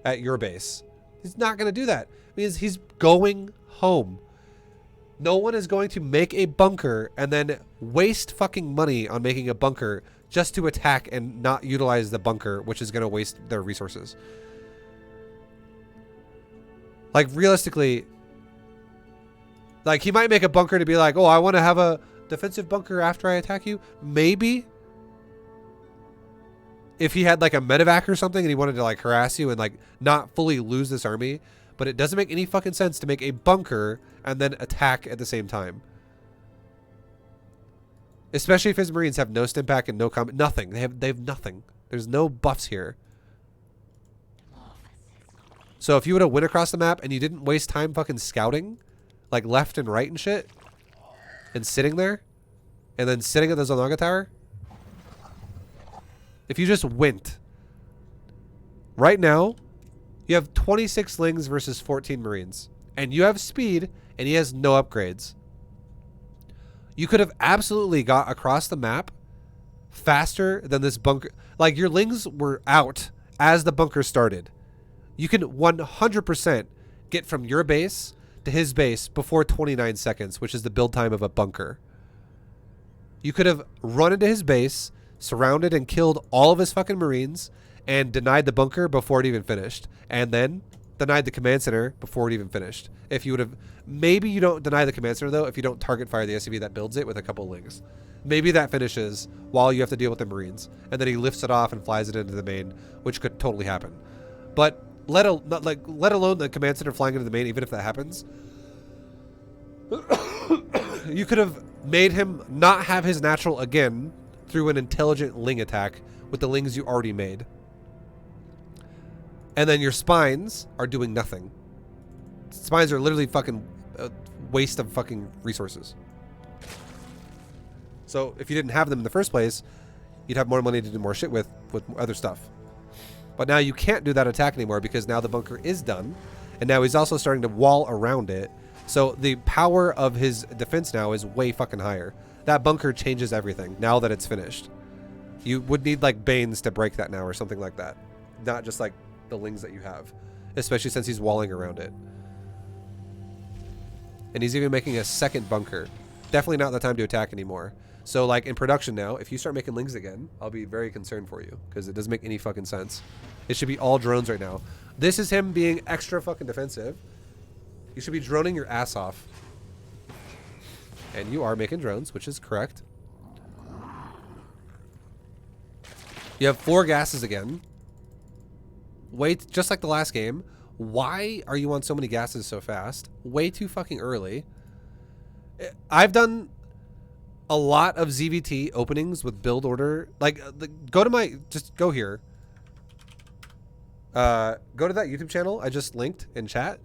At your base? He's not gonna do that. It means he's going home. No one is going to make a bunker and then waste fucking money on making a bunker just to attack and not utilize the bunker, which is going to waste their resources. Like, realistically, like, he might make a bunker to be like, oh, I want to have a defensive bunker after I attack you. Maybe. If he had, like, a medevac or something and he wanted to, like, harass you and, like, not fully lose this army. But it doesn't make any fucking sense to make a bunker and then attack at the same time. Especially if his Marines have no stim pack and no combat. Nothing. They have nothing. There's no buffs here. So if you would have went across the map and you didn't waste time fucking scouting, like left and right and shit, and sitting there, and then sitting at the Zonaga Tower, if you just went, right now, you have 26 lings versus 14 Marines. And you have speed, and he has no upgrades. You could have absolutely got across the map faster than this bunker. Like, your lings were out as the bunker started. You can 100% get from your base to his base before 29 seconds, which is the build time of a bunker. You could have run into his base, surrounded and killed all of his fucking Marines, and denied the bunker before it even finished. And then denied the command center before it even finished. If you would have... Maybe you don't deny the command center, though, if you don't target fire the SCV that builds it with a couple lings. Maybe that finishes while you have to deal with the Marines. And then he lifts it off and flies it into the main, which could totally happen. But let alone the command center flying into the main, even if that happens, you could have made him not have his natural again through an intelligent ling attack with the lings you already made. And then your spines are doing nothing. Spines are literally fucking a waste of fucking resources. So if you didn't have them in the first place, you'd have more money to do more shit with other stuff. But now you can't do that attack anymore because now the bunker is done. And now he's also starting to wall around it. So the power of his defense now is way fucking higher. That bunker changes everything now that it's finished. You would need like Banes to break that now or something like that. Not just like the lings that you have, especially since he's walling around it. And he's even making a second bunker. definitely not the time to attack anymore. So like in production now, if you start making lings again, I'll be very concerned for you because it doesn't make any fucking sense. It should be all drones right now. This is him being extra fucking defensive. You should be droning your ass off. And you are making drones, which is correct. You have 4 gases again. Wait, just like the last game. Why are you on so many gases so fast? Way too fucking early. I've done a lot of ZvT openings with build order. Like, go to my, just go here. Go to that YouTube channel I just linked in chat.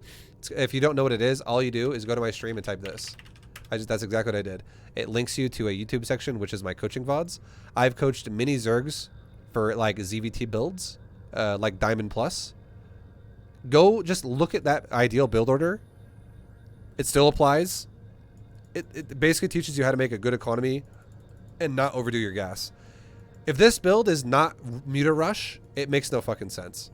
If you don't know what it is, all you do is go to my stream and type this. That's exactly what I did. It links you to a YouTube section, which is my coaching VODs. I've coached mini Zergs for like ZvT builds, like Diamond Plus. Go just look at that ideal build order. It still applies. It basically teaches you how to make a good economy and not overdo your gas. If this build is not Muta Rush, it makes no fucking sense.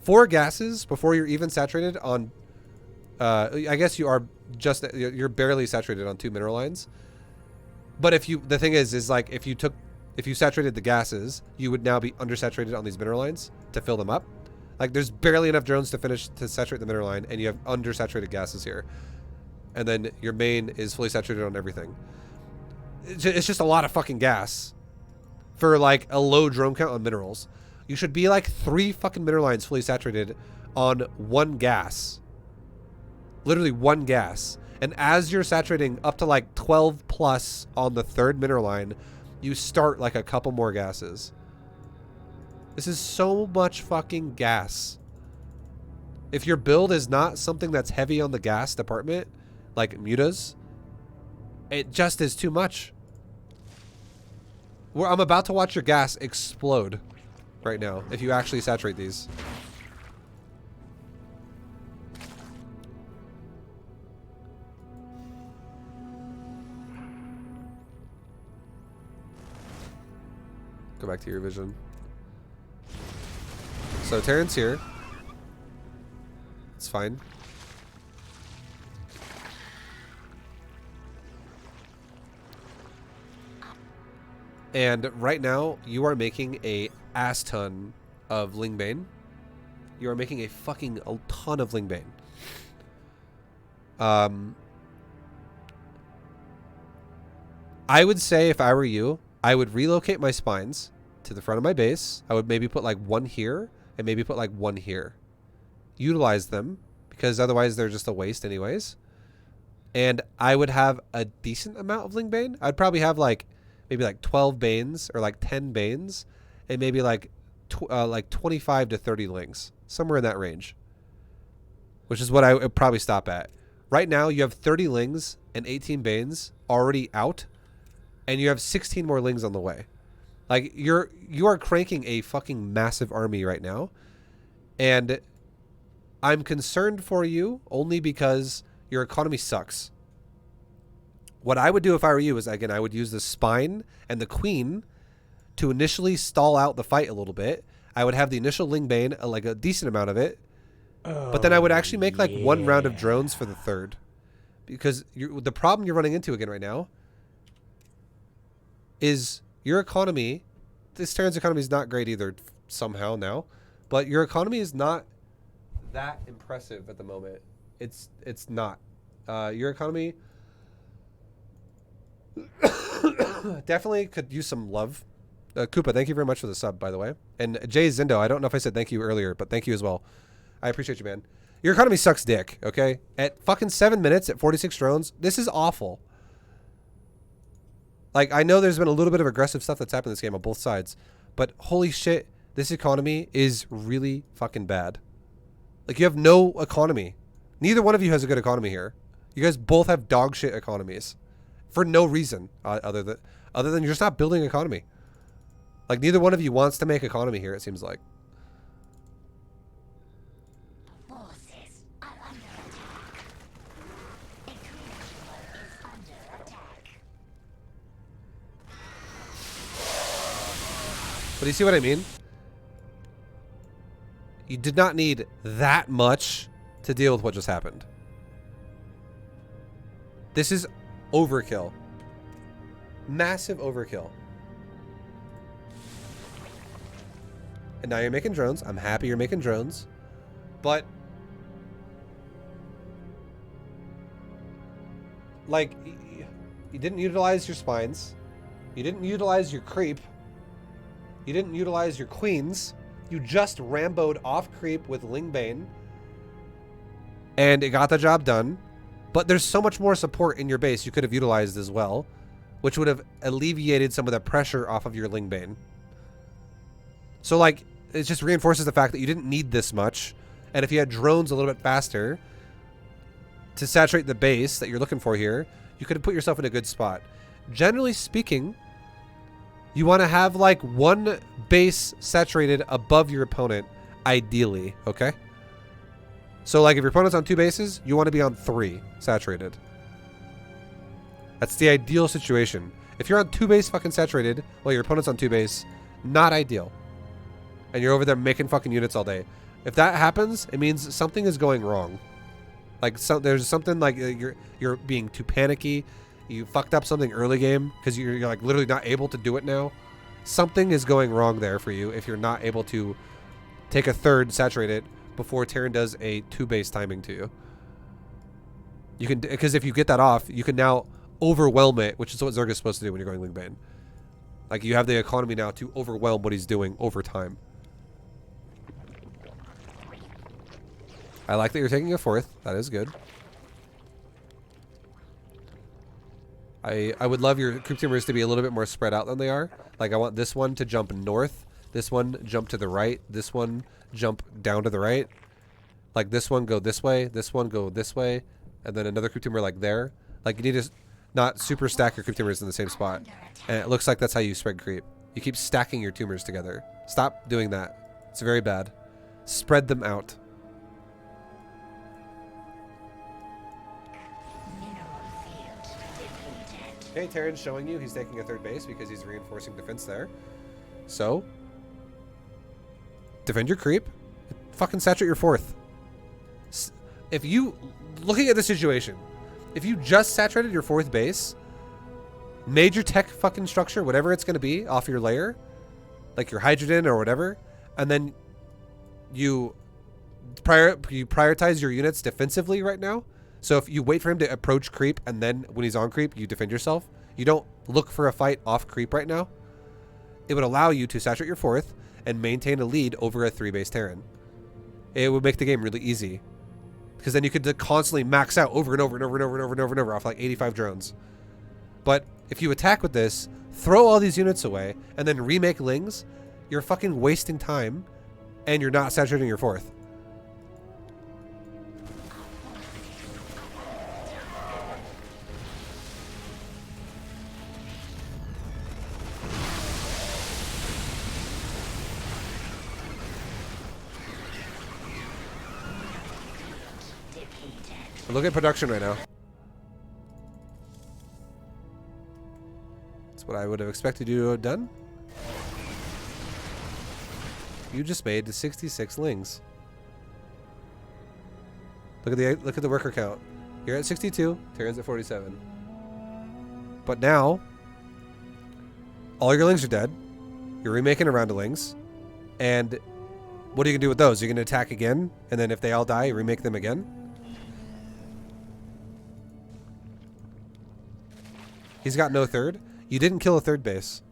4 gases before you're even saturated on... I guess you are just... You're barely saturated on 2 mineral lines. But if you... The thing is like if you saturated the gases, you would now be undersaturated on these mineral lines to fill them up. Like there's barely enough drones to saturate the mineral line, and you have undersaturated gases here. And then your main is fully saturated on everything. It's just a lot of fucking gas for like a low drone count on minerals. You should be like 3 fucking mineral lines fully saturated on 1 gas. Literally 1 gas. And as you're saturating up to like 12 plus on the 3rd mineral line, you start like a couple more gases. This is so much fucking gas. If your build is not something that's heavy on the gas department, like mutas, it just is too much. I'm about to watch your gas explode right now if you actually saturate these. Go back to your vision. So Terran's here. It's fine. And right now, you are making a ass ton of Lingbane. You are making a ton of Lingbane. I would say if I were you, I would relocate my spines to the front of my base. I would maybe put like 1 here and maybe put like 1 here. Utilize them because otherwise they're just a waste anyways. And I would have a decent amount of Lingbane. I'd probably have like maybe like 12 Banes or like 10 Banes and maybe like 25 to 30 Lings. Somewhere in that range. Which is what I would probably stop at. Right now you have 30 Lings and 18 Banes already out. And you have 16 more Lings on the way. Like you are cranking a fucking massive army right now. And I'm concerned for you only because your economy sucks. What I would do if I were you is, again, I would use the Spine and the Queen to initially stall out the fight a little bit. I would have the initial Lingbane, like a decent amount of it. But then I would actually make like 1 round of drones for the 3rd. Because the problem you're running into again right now is your economy. This Terran's economy is not great either somehow now. But your economy is not that impressive at the moment. It's not. Your economy definitely could use some love. Koopa, thank you very much for the sub, by the way. And Jay Zindo, I don't know if I said thank you earlier, but thank you as well. I appreciate you, man. Your economy sucks dick, okay? At fucking 7 minutes at 46 drones, this is awful. Like, I know there's been a little bit of aggressive stuff that's happened in this game on both sides, but holy shit, this economy is really fucking bad. Like, you have no economy. Neither one of you has a good economy here. You guys both have dog shit economies for no reason other than you're just not building economy. Like, neither one of you wants to make economy here, it seems like. Forces are under attack. Equilibrium is under attack. But you see what I mean? You did not need that much to deal with what just happened. This is Overkill. Massive overkill. And now you're making drones. I'm happy you're making drones. But like, you didn't utilize your spines. You didn't utilize your creep. You didn't utilize your queens. You just Rambo'd off creep with Lingbane. And it got the job done. But there's so much more support in your base you could have utilized as well, which would have alleviated some of the pressure off of your Lingbane. So like, it just reinforces the fact that you didn't need this much. And if you had drones a little bit faster to saturate the base that you're looking for here, you could have put yourself in a good spot. Generally speaking, you want to have like one base saturated above your opponent, ideally, okay? So like if your opponent's on 2 bases, you want to be on 3 saturated. That's the ideal situation. If you're on 2 base fucking saturated while your opponent's on 2 base, not ideal. And you're over there making fucking units all day. If that happens, it means something is going wrong. Like there's something like you're being too panicky. You fucked up something early game because you're like literally not able to do it now. Something is going wrong there for you if you're not able to take a third, saturate it before Terran does a 2 base timing to you. You can, because if you get that off, you can now overwhelm it, which is what Zerg is supposed to do when you're going Lingbane. Like you have the economy now to overwhelm what he's doing over time. I like that you're taking a 4th. That is good. I would love your creep tumors to be a little bit more spread out than they are. Like I want this one to jump north, this one jump to the right, this one jump down to the right. Like this one go this way, this one go this way, and then another creep tumor like there. Like you need to not super stack your creep tumors in the same spot. And it looks like that's how you spread creep. You keep stacking your tumors together. Stop doing that. It's very bad. Spread them out. Okay, Terran's showing you he's taking a 3rd base because he's reinforcing defense there. So, defend your creep. Fucking saturate your 4th. If you, looking at the situation, if you just saturated your 4th base, made your tech fucking structure, whatever it's going to be, off your layer, like your hydrogen or whatever, and then you prioritize your units defensively right now. So if you wait for him to approach creep and then when he's on creep, you defend yourself. You don't look for a fight off creep right now. It would allow you to saturate your 4th and maintain a lead over a 3 base Terran. It would make the game really easy. Because then you could constantly max out over and over and over and over and over and over and over off like 85 drones. But if you attack with this, throw all these units away, and then remake Lings, you're fucking wasting time and you're not saturating your 4th. Look at production right now. That's what I would have expected you to have done. You just made 66 Lings. Look at the worker count. You're at 62. Terran's at 47. But now, all your Lings are dead. You're remaking a round of Lings, and what are you gonna do with those? You're gonna attack again, and then if they all die, you remake them again. He's got no 3rd. You didn't kill a 3rd base.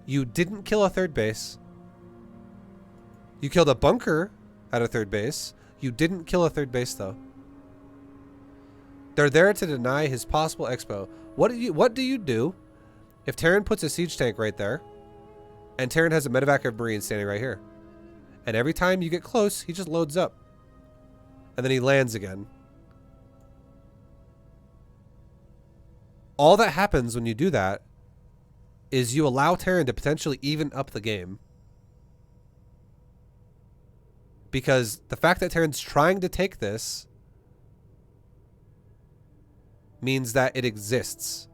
You didn't kill a 3rd base. You killed a bunker at a 3rd base. You didn't kill a 3rd base though. They're there to deny his possible expo. What do you do if Terran puts a siege tank right there and Terran has a medevac of Marines standing right here? And every time you get close, he just loads up. And then he lands again. All that happens when you do that is you allow Terran to potentially even up the game. Because the fact that Terran's trying to take this means that it exists.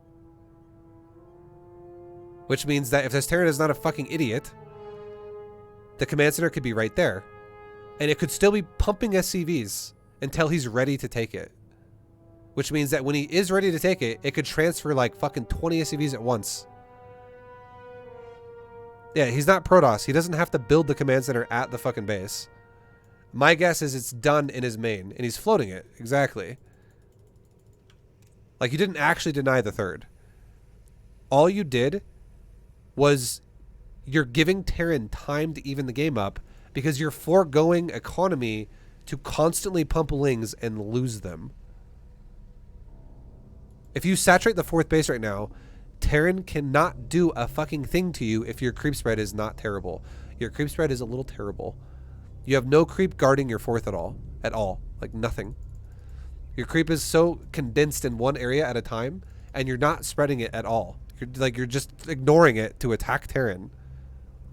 Which means that if this Terran is not a fucking idiot, the command center could be right there. And it could still be pumping SCVs until he's ready to take it. which means that when he is ready to take it, it could transfer like fucking 20 SCVs at once. Yeah, he's not Protoss. He doesn't have to build the command center at the fucking base. My guess is it's done in his main, and he's floating it. Exactly. Like, you didn't actually deny the third. All you did was you're giving Terran time to even the game up because you're foregoing economy to constantly pump lings and lose them. If you saturate the fourth base right now, Terran cannot do a fucking thing to you if your creep spread is not terrible. Your creep spread is a little terrible. You have no creep guarding your fourth at all. At all. Like, nothing. Your creep is so condensed in one area at a time, and you're not spreading it at all. You're just ignoring it to attack Terran.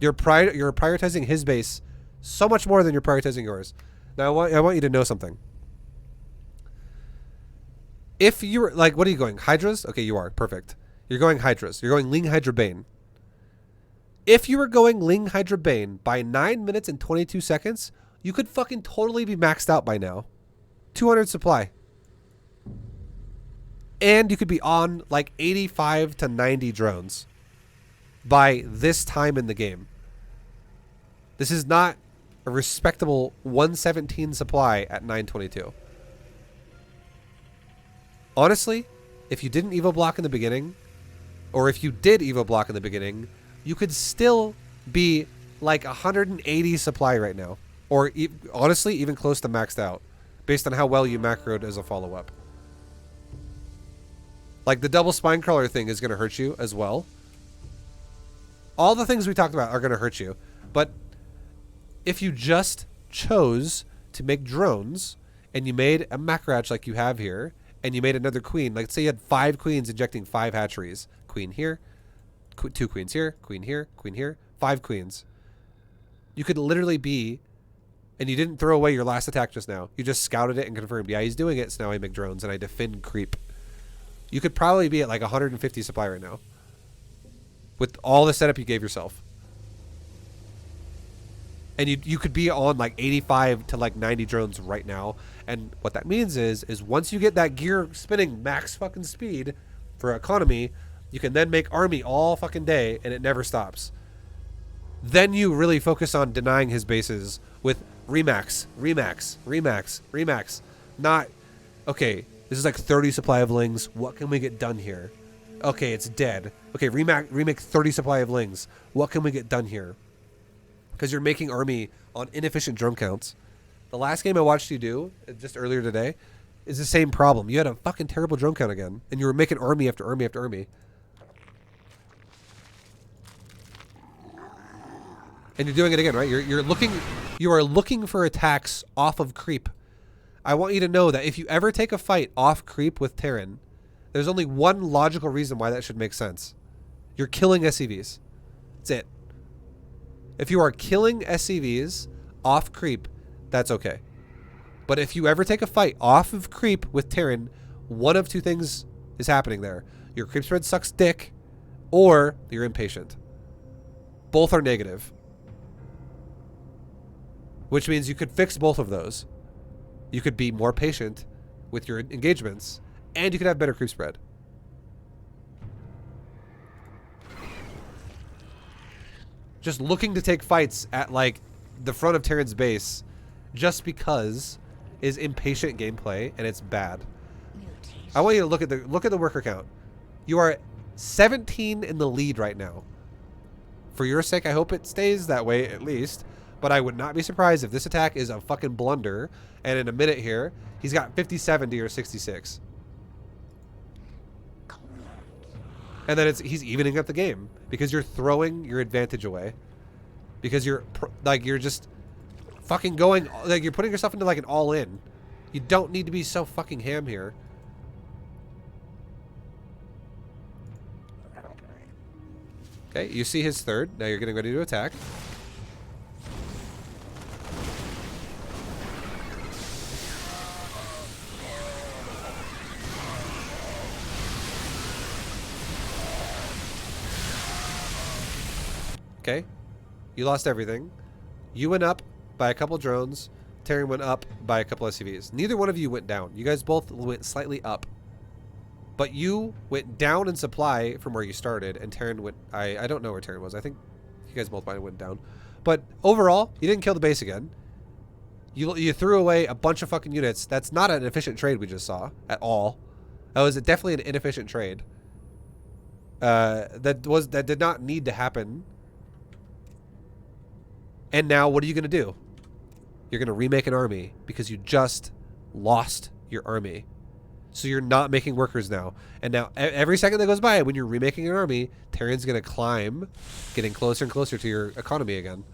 You're prioritizing his base so much more than you're prioritizing yours. Now, I want you to know something. If you were, like, what are you going? Hydras? Okay, you are. Perfect. You're going Hydras. You're going Ling Hydra Bane. If you were going Ling Hydra Bane by 9 minutes and 22 seconds, you could fucking totally be maxed out by now. 200 supply. And you could be on like 85 to 90 drones by this time in the game. This is not a respectable 117 supply at 922. Honestly, if you didn't Evo block in the beginning, or if you did Evo block in the beginning, you could still be like 180 supply right now. Or honestly, even close to maxed out, based on how well you macroed as a follow-up. Like, the double spine crawler thing is going to hurt you as well. All the things we talked about are going to hurt you. But if you just chose to make drones, and you made a macratch like you have here, and you made another queen, like say you had 5 queens injecting 5 hatcheries. Queen here, 2 queens here, queen here, 5 queens. You could literally be, and you didn't throw away your last attack just now. You just scouted it and confirmed, yeah, he's doing it, so now I make drones and I defend creep. You could probably be at like 150 supply right now with all the setup you gave yourself. And you could be on like 85 to like 90 drones right now. And what that means is once you get that gear spinning max fucking speed for economy, you can then make army all fucking day and it never stops. Then you really focus on denying his bases with remax. Not, okay, this is like 30 supply of lings. What can we get done here? Okay, it's dead. Okay, remake 30 supply of lings. What can we get done here? Because you're making army on inefficient drone counts. The last game I watched you do, just earlier today, is the same problem. You had a fucking terrible drone count again, and you were making army after army after army. And you're doing it again, right? You are looking for attacks off of creep. I want you to know that if you ever take a fight off creep with Terran, there's only one logical reason why that should make sense. You're killing SCVs. That's it. If you are killing SCVs off creep, that's okay. But if you ever take a fight off of creep with Terran, one of two things is happening there. Your creep spread sucks dick, or you're impatient. Both are negative. Which means you could fix both of those. You could be more patient with your engagements, and you could have better creep spread. Just looking to take fights at like the front of Terran's base just because is impatient gameplay and it's bad. I want you to look at the worker count. You are 17 in the lead right now. For your sake, I hope it stays that way at least. But I would not be surprised if this attack is a fucking blunder, and in a minute here, he's got 50, 70, or 66. And then he's evening up the game because you're throwing your advantage away. Because you're just fucking going, like you're putting yourself into like an all-in. You don't need to be so fucking ham here. Okay, you see his third. Now you're getting ready to attack. Okay, you lost everything. You went up by a couple drones Terran went up by a couple SCVs. Neither one of you went down. You guys both went slightly up. But you went down in supply from where you started, and Terran went... I don't know where Terran was. I think you guys both might have went down. But overall, you didn't kill the base again. You threw away a bunch of fucking units. That's not an efficient trade we just saw at all. That was definitely an inefficient trade. That did not need to happen. And now what are you going to do? You're going to remake an army because you just lost your army. So you're not making workers now. And now every second that goes by when you're remaking an army, Terran's going to climb, getting closer and closer to your economy again.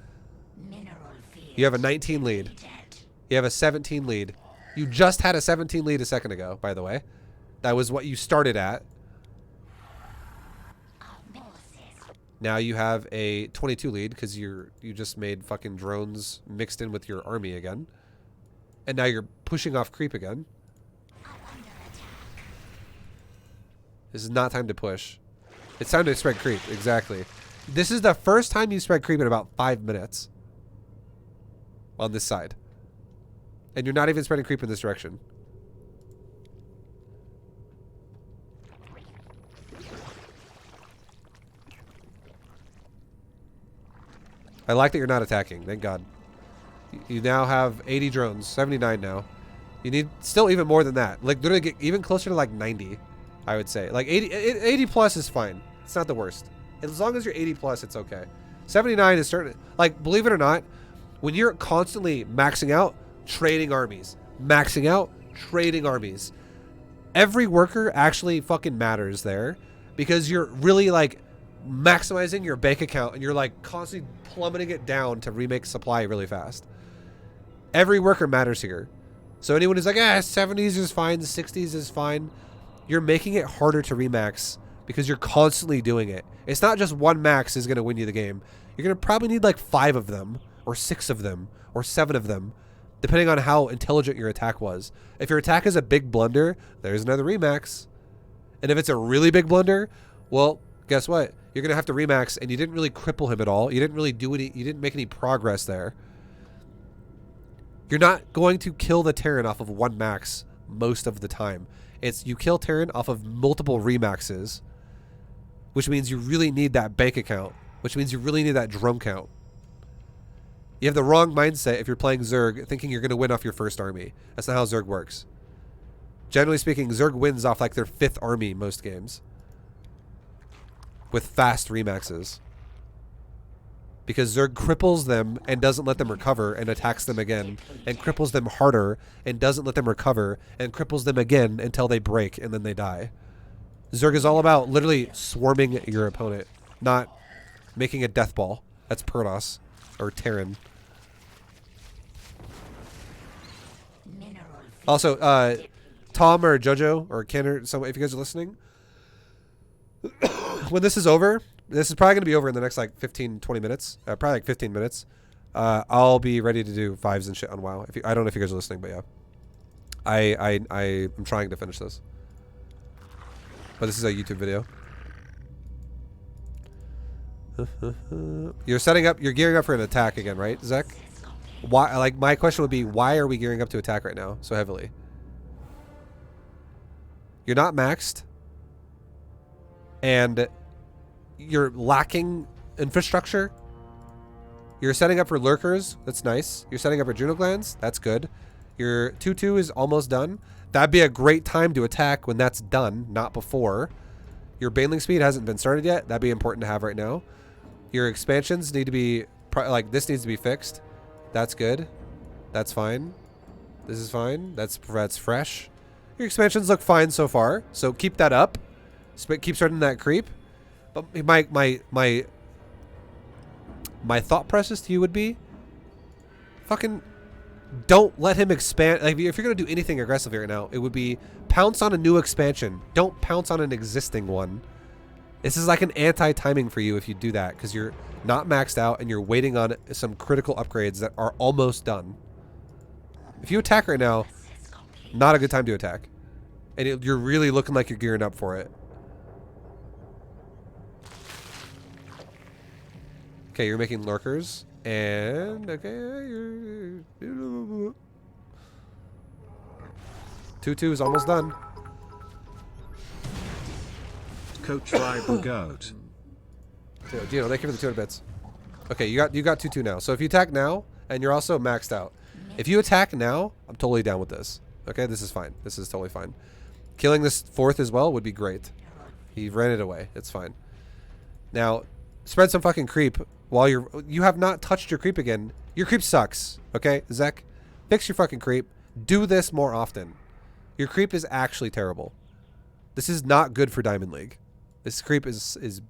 You have a 19 lead. You have a 17 lead. You just had a 17 lead a second ago, by the way. That was what you started at. Now you have a 22 lead because you just made fucking drones mixed in with your army again. And now you're pushing off creep again. This is not time to push. It's time to spread creep, exactly. This is the first time you spread creep in about 5 minutes. On this side. And you're not even spreading creep in this direction. I like that you're not attacking. Thank God. You now have 80 drones. 79 now. You need still even more than that. Like, literally get even closer to like 90, I would say. Like 80 plus is fine. It's not the worst. As long as you're 80 plus, it's okay. 79 is certain. Like, believe it or not, when you're constantly maxing out, trading armies. Maxing out, trading armies. Every worker actually fucking matters there. Because you're really like maximizing your bank account and you're like constantly plummeting it down to remake supply really fast. Every worker matters here. So anyone who's like, 70s is fine, 60s is fine, you're making it harder to remax because you're constantly doing it. It's not just one max is going to win you the game. You're going to probably need like 5 of them or 6 of them or 7 of them, depending on how intelligent your attack was. If your attack is a big blunder, there's another remax. And if it's a really big blunder, well, guess what? You're going to have to remax, and you didn't really cripple him at all. You didn't really do any, you didn't make any progress there. You're not going to kill the Terran off of one max most of the time. It's you kill Terran off of multiple remaxes, which means you really need that bank account, which means you really need that drum count. You have the wrong mindset if you're playing Zerg thinking you're going to win off your first army. That's not how Zerg works. Generally speaking, Zerg wins off like their 5th army most games. With fast remaxes. Because Zerg cripples them and doesn't let them recover and attacks them again. And cripples them harder and doesn't let them recover and cripples them again until they break and then they die. Zerg is all about literally swarming your opponent. Not making a death ball. That's Perdos. Or Terran. Also, Tom or Jojo or Ken or someone, if you guys are listening, when this is over, this is probably going to be over in the next like 15, 20 minutes. Probably like 15 minutes. I'll be ready to do 5s and shit on WoW. If you, I don't know if you guys are listening, but yeah. I'm trying to finish this. But this is a YouTube video. You're setting up, you're gearing up for an attack again, right, Zek? Why? Like, my question would be, why are we gearing up to attack right now so heavily? You're not maxed. And you're lacking infrastructure. You're setting up for lurkers. That's nice. You're setting up for Juno glands. That's good. Your 2-2 is almost done. That'd be a great time to attack when that's done, not before. Your baneling speed hasn't been started yet. That'd be important to have right now. Your expansions need to be, like, this needs to be fixed. That's good. That's fine. This is fine. That's fresh. Your expansions look fine so far, so keep that up. Keep starting that creep. But my thought process to you would be, fucking don't let him expand. Like, if you're gonna do anything aggressive right now, it would be pounce on a new expansion. Don't pounce on an existing one. This is like an anti-timing for you if you do that, because you're not maxed out and you're waiting on some critical upgrades that are almost done. If you attack right now, not a good time to attack. And you're really looking like you're gearing up for it. Okay, you're making lurkers. And, okay, 2-2 is almost done. Coach Goat. Dino, thank you for the 200 bits. Okay, you got 2-2 now. So if you attack now, and you're also maxed out. If you attack now, I'm totally down with this. Okay, this is fine. This is totally fine. Killing this 4th as well would be great. He ran it away. It's fine. Now, spread some fucking creep while you have not touched your creep again. Your creep sucks. Okay, Zek? Fix your fucking creep. Do this more often. Your creep is actually terrible. This is not good for Diamond League. This creep is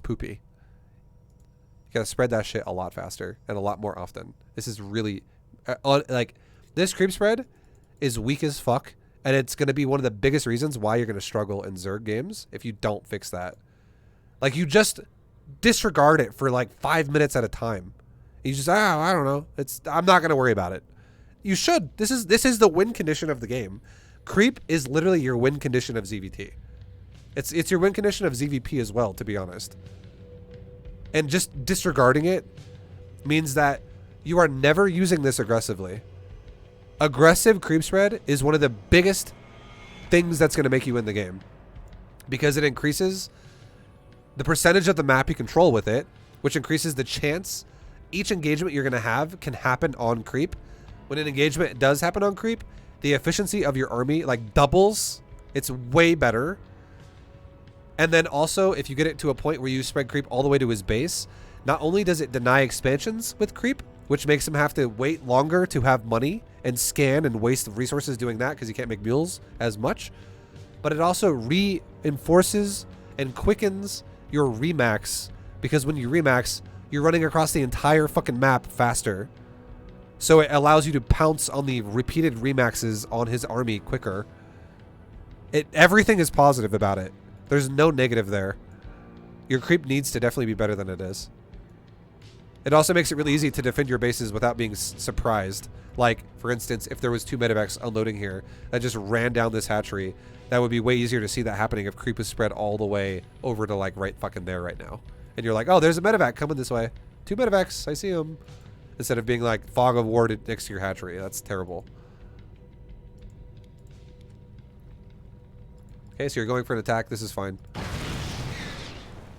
poopy. You gotta spread that shit a lot faster and a lot more often. This is really like this creep spread is weak as fuck, and it's gonna be one of the biggest reasons why you're gonna struggle in Zerg games if you don't fix that. Like, you just disregard it for like 5 minutes at a time. You just I don't know. I'm not gonna worry about it. You should. This is the win condition of the game. Creep is literally your win condition of ZvT. It's your win condition of ZvP as well, to be honest. And just disregarding it means that you are never using this aggressively. Aggressive creep spread is one of the biggest things that's going to make you win the game, because it increases the percentage of the map you control with it, which increases the chance each engagement you're going to have can happen on creep. When an engagement does happen on creep, the efficiency of your army like doubles. It's way better. And then also, if you get it to a point where you spread creep all the way to his base, not only does it deny expansions with creep, which makes him have to wait longer to have money and scan and waste resources doing that because he can't make mules as much, but it also reinforces and quickens your remax, because when you remax, you're running across the entire fucking map faster. So it allows you to pounce on the repeated remaxes on his army quicker. Everything is positive about it. There's no negative there. Your creep needs to definitely be better than it is. It also makes it really easy to defend your bases without being surprised. Like, for instance, if there was 2 medevacs unloading here that just ran down this hatchery, that would be way easier to see that happening if creep was spread all the way over to like right fucking there right now. And you're like, oh, there's a medevac coming this way. 2 medevacs, I see them. Instead of being like fog of war next to your hatchery. That's terrible. Okay, so you're going for an attack. This is fine.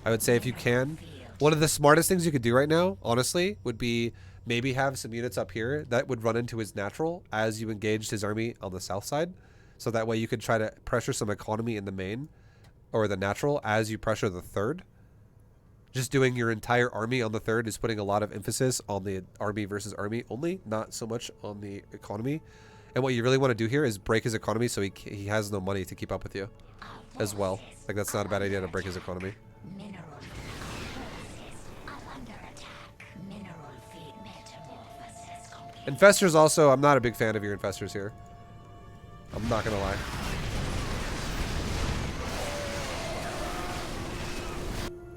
I would say if you can, one of the smartest things you could do right now, honestly, would be maybe have some units up here that would run into his natural as you engaged his army on the south side. So that way you could try to pressure some economy in the main or the natural as you pressure the third. Just doing your entire army on the third is putting a lot of emphasis on the army versus army only, not so much on the economy. And what you really want to do here is break his economy so he has no money to keep up with you as well. Like, that's not a bad idea to break his economy. Infestors also, I'm not a big fan of your infestors here. I'm not going to lie.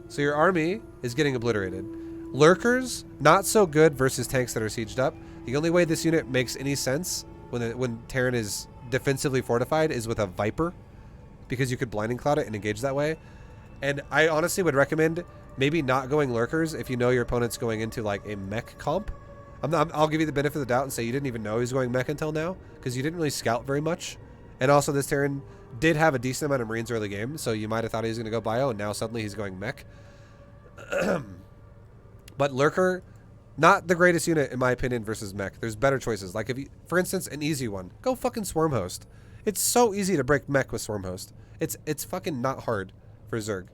So your army is getting obliterated. Lurkers, not so good versus tanks that are sieged up. The only way this unit makes any sense when Terran is defensively fortified is with a Viper, because you could blinding cloud it and engage that way. And I honestly would recommend maybe not going Lurkers if you know your opponent's going into like a mech comp. I'll give you the benefit of the doubt and say you didn't even know he was going mech until now, because you didn't really scout very much. And also this Terran did have a decent amount of Marines early game, so you might have thought he was going to go bio, and now suddenly he's going mech. But Lurker, not the greatest unit in my opinion versus mech. There's better choices. Like, if you, for instance, an easy one, go fucking Swarm Host. It's so easy to break mech with Swarm Host. It's fucking not hard for Zerg.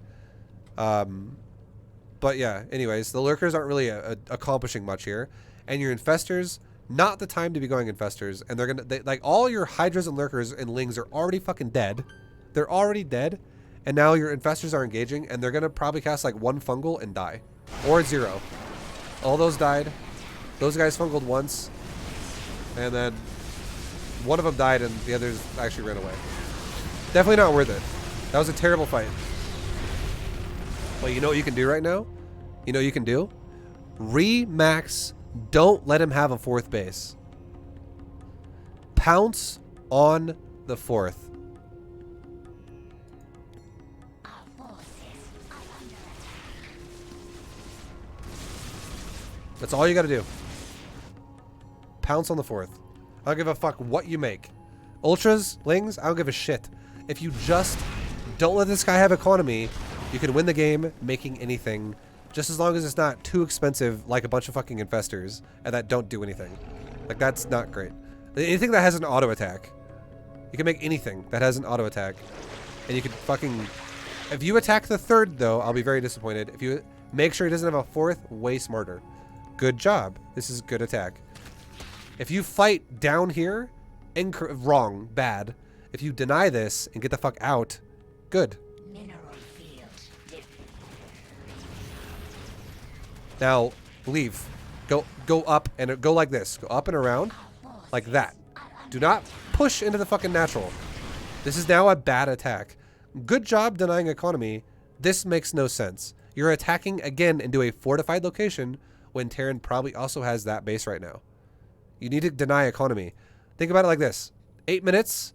But yeah, anyways, the Lurkers aren't really accomplishing much here. And your Infestors, not the time to be going Infestors. And they're gonna, like, all your Hydras and Lurkers and Lings are already fucking dead. They're already dead. And now your Infestors are engaging, and they're gonna probably cast like 1 fungal and die. Or 0. All those died. Those guys fungled once. And then one of them died and the others actually ran away. Definitely not worth it. That was a terrible fight. Well, you know what you can do right now? You know what you can do? Remax. Don't let him have a 4th base. Pounce on the 4th. That's all you gotta do. Pounce on the 4th. I don't give a fuck what you make. Ultras, Lings, I don't give a shit. If you just don't let this guy have economy, you can win the game making anything, just as long as it's not too expensive like a bunch of fucking infestors and that don't do anything. Like, that's not great. Anything that has an auto attack. You can make anything that has an auto attack. And you can fucking... If you attack the third, though, I'll be very disappointed. If you make sure he doesn't have a fourth, way smarter. Good job. This is good attack. If you fight down here, wrong, bad. If you deny this and get the fuck out, good. Mineral field. Now, leave. Go up and go like this. Go up and around like that. Do not push into the fucking natural. This is now a bad attack. Good job denying economy. This makes no sense. You're attacking again into a fortified location when Terran probably also has that base right now. You need to deny economy. Think about it like this. 8 minutes,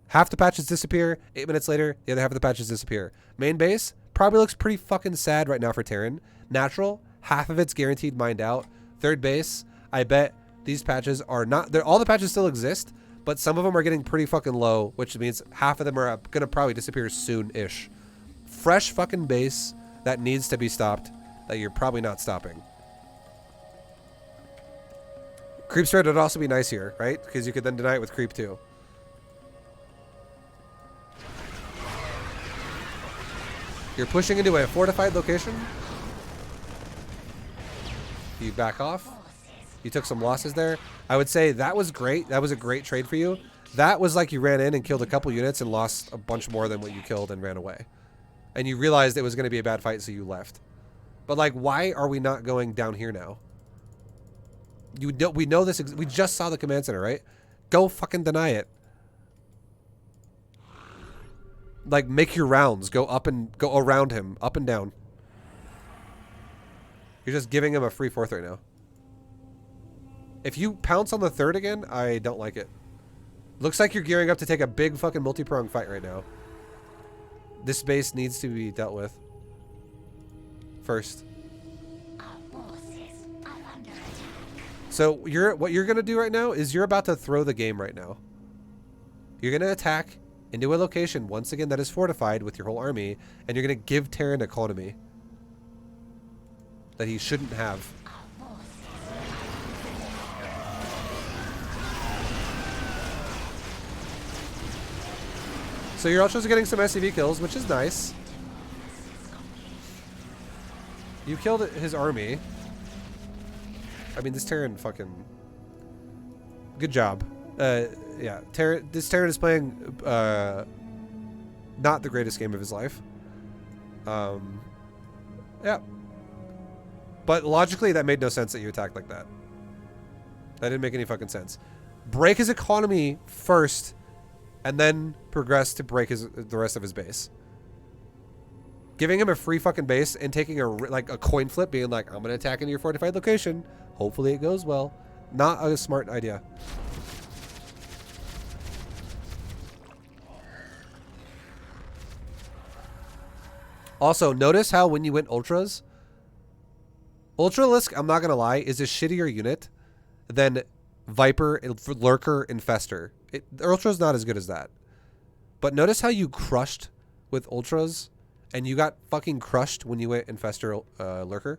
half the patches disappear. 8 minutes later, the other half of the patches disappear. Main base probably looks pretty fucking sad right now for Terran. Natural, half of it's guaranteed mined out. Third base, I bet these patches are not... All the patches still exist, but some of them are getting pretty fucking low, which means half of them are going to probably disappear soon-ish. Fresh fucking base that needs to be stopped that you're probably not stopping. Creep spread would also be nice here, right? Because you could then deny it with creep too. You're pushing into a fortified location. You back off. You took some losses there. I would say that was great. That was a great trade for you. That was like you ran in and killed a couple units and lost a bunch more than what you killed and ran away. And you realized it was going to be a bad fight, so you left. But like, why are we not going down here now? We know this. We just saw the command center, right? Go fucking deny it. Like, make your rounds. Go up and go around him, up and down. You're just giving him a free fourth right now. If you pounce on the third again, I don't like it. Looks like you're gearing up to take a big fucking multi-pronged fight right now. This base needs to be dealt with first. Our forces are under attack. So what you're gonna do right now is you're about to throw the game right now. You're gonna attack into a location once again that is fortified with your whole army, and you're gonna give Terran economy that he shouldn't have. So you're also getting some SCV kills, which is nice. You killed his army. I mean, this Terran fucking... Good job. Yeah, this Terran is playing not the greatest game of his life. Yeah. But logically, that made no sense that you attacked like that. That didn't make any fucking sense. Break his economy first, and then progress to break the rest of his base. Giving him a free fucking base and taking a coin flip, being like, I'm gonna attack into your fortified location. Hopefully it goes well. Not a smart idea. Also, notice how when you went ultras, Ultralisk, I'm not gonna lie, is a shittier unit than Viper, Lurker, Infester. Ultra's not as good as that. But notice how you crushed with Ultras, and you got fucking crushed when you went Infester, Lurker.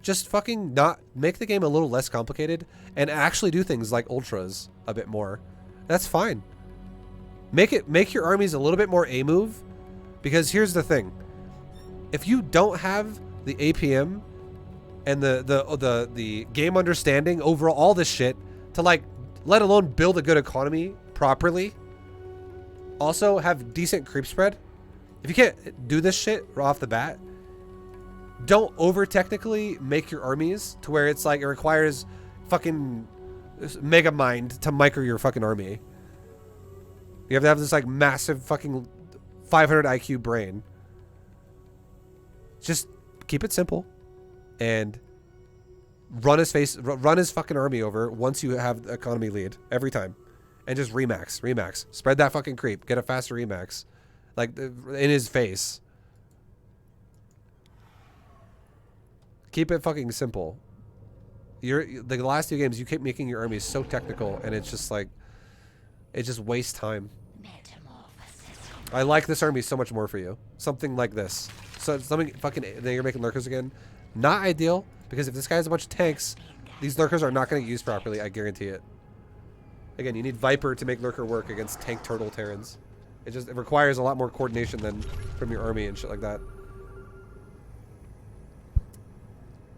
Just fucking not make the game a little less complicated and actually do things like Ultras a bit more. That's fine. Make your armies a little bit more A move, because here's the thing. If you don't have the APM and the game understanding overall, all this shit to like, let alone build a good economy properly, also have decent creep spread. If you can't do this shit right off the bat, don't over technically make your armies to where it's like it requires fucking mega mind to micro your fucking army. You have to have this like massive fucking 500 IQ brain. Just keep it simple and run his fucking army over once you have the economy lead every time, and just remax. Spread that fucking creep. Get a faster remax, like in his face. Keep it fucking simple. The last two games you keep making your armies so technical, and it's just like, It just wastes time. Metamorphosis. I like this army so much more for you. Something like this. So something fucking, then you're making lurkers again. Not ideal, because if this guy has a bunch of tanks, these lurkers are not going to get used properly, I guarantee it. Again, you need Viper to make lurker work against tank turtle Terrans. It requires a lot more coordination than from your army and shit like that.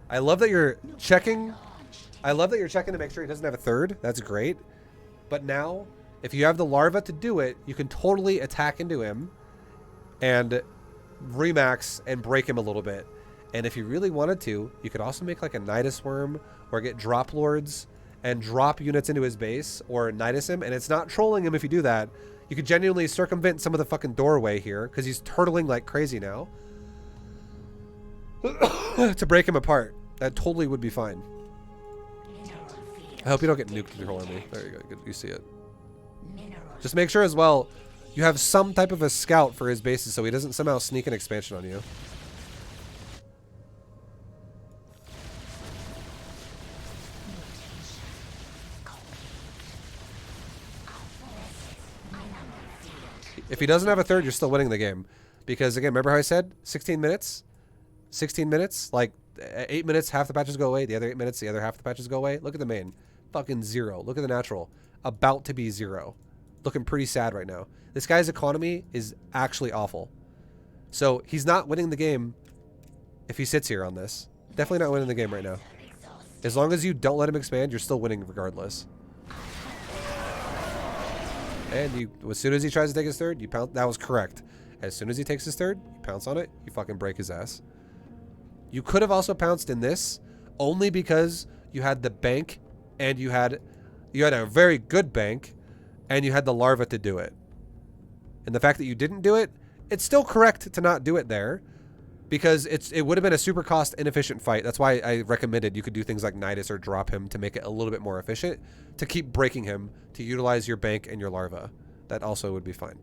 I love that you're checking. I love that you're checking to make sure he doesn't have a third. That's great. But now, if you have the larva to do it, you can totally attack into him and remax and break him a little bit. And if you really wanted to, you could also make like a Nidus worm or get drop lords and drop units into his base or Nidus him. And it's not trolling him if you do that. You could genuinely circumvent some of the fucking doorway here because he's turtling like crazy now to break him apart. That totally would be fine. I hope you don't get nuked with your whole army. There you go. Good. You see it. Just make sure as well you have some type of a scout for his bases so he doesn't somehow sneak an expansion on you. If he doesn't have a third, you're still winning the game. Because, again, remember how I said 16 minutes? 16 minutes? Like, 8 minutes, half the patches go away. The other 8 minutes, the other half the patches go away. Look at the main. Fucking 0. Look at the natural. About to be 0. Looking pretty sad right now. This guy's economy is actually awful. So, he's not winning the game if he sits here on this. Definitely not winning the game right now. As long as you don't let him expand, you're still winning regardless. And you, as soon as he tries to take his third, you pounce. That was correct. As soon as he takes his third, you pounce on it. You fucking break his ass. You could have also pounced in this, only because you had the bank, and you had a very good bank, and you had the larva to do it. And the fact that you didn't do it, it's still correct to not do it there, because it would have been a super cost inefficient fight. That's why I recommended you could do things like Nidus or drop him to make it a little bit more efficient, to keep breaking him, to utilize your bank and your larva. That also would be fine.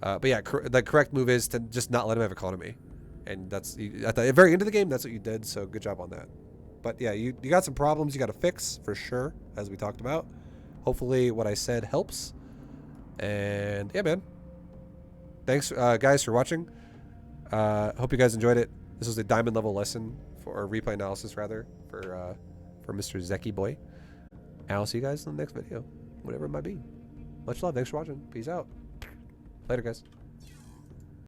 But yeah, the correct move is to just not let him have economy. And that's, at the very end of the game, that's what you did, so good job on that. But yeah, you got some problems you got to fix, for sure, as we talked about. Hopefully what I said helps. And yeah, man. Thanks, guys, for watching. Hope you guys enjoyed it. This was a diamond level lesson, or replay analysis, rather, for Mr. Zeki Boy. And I'll see you guys in the next video, whatever it might be. Much love. Thanks for watching. Peace out. Later, guys.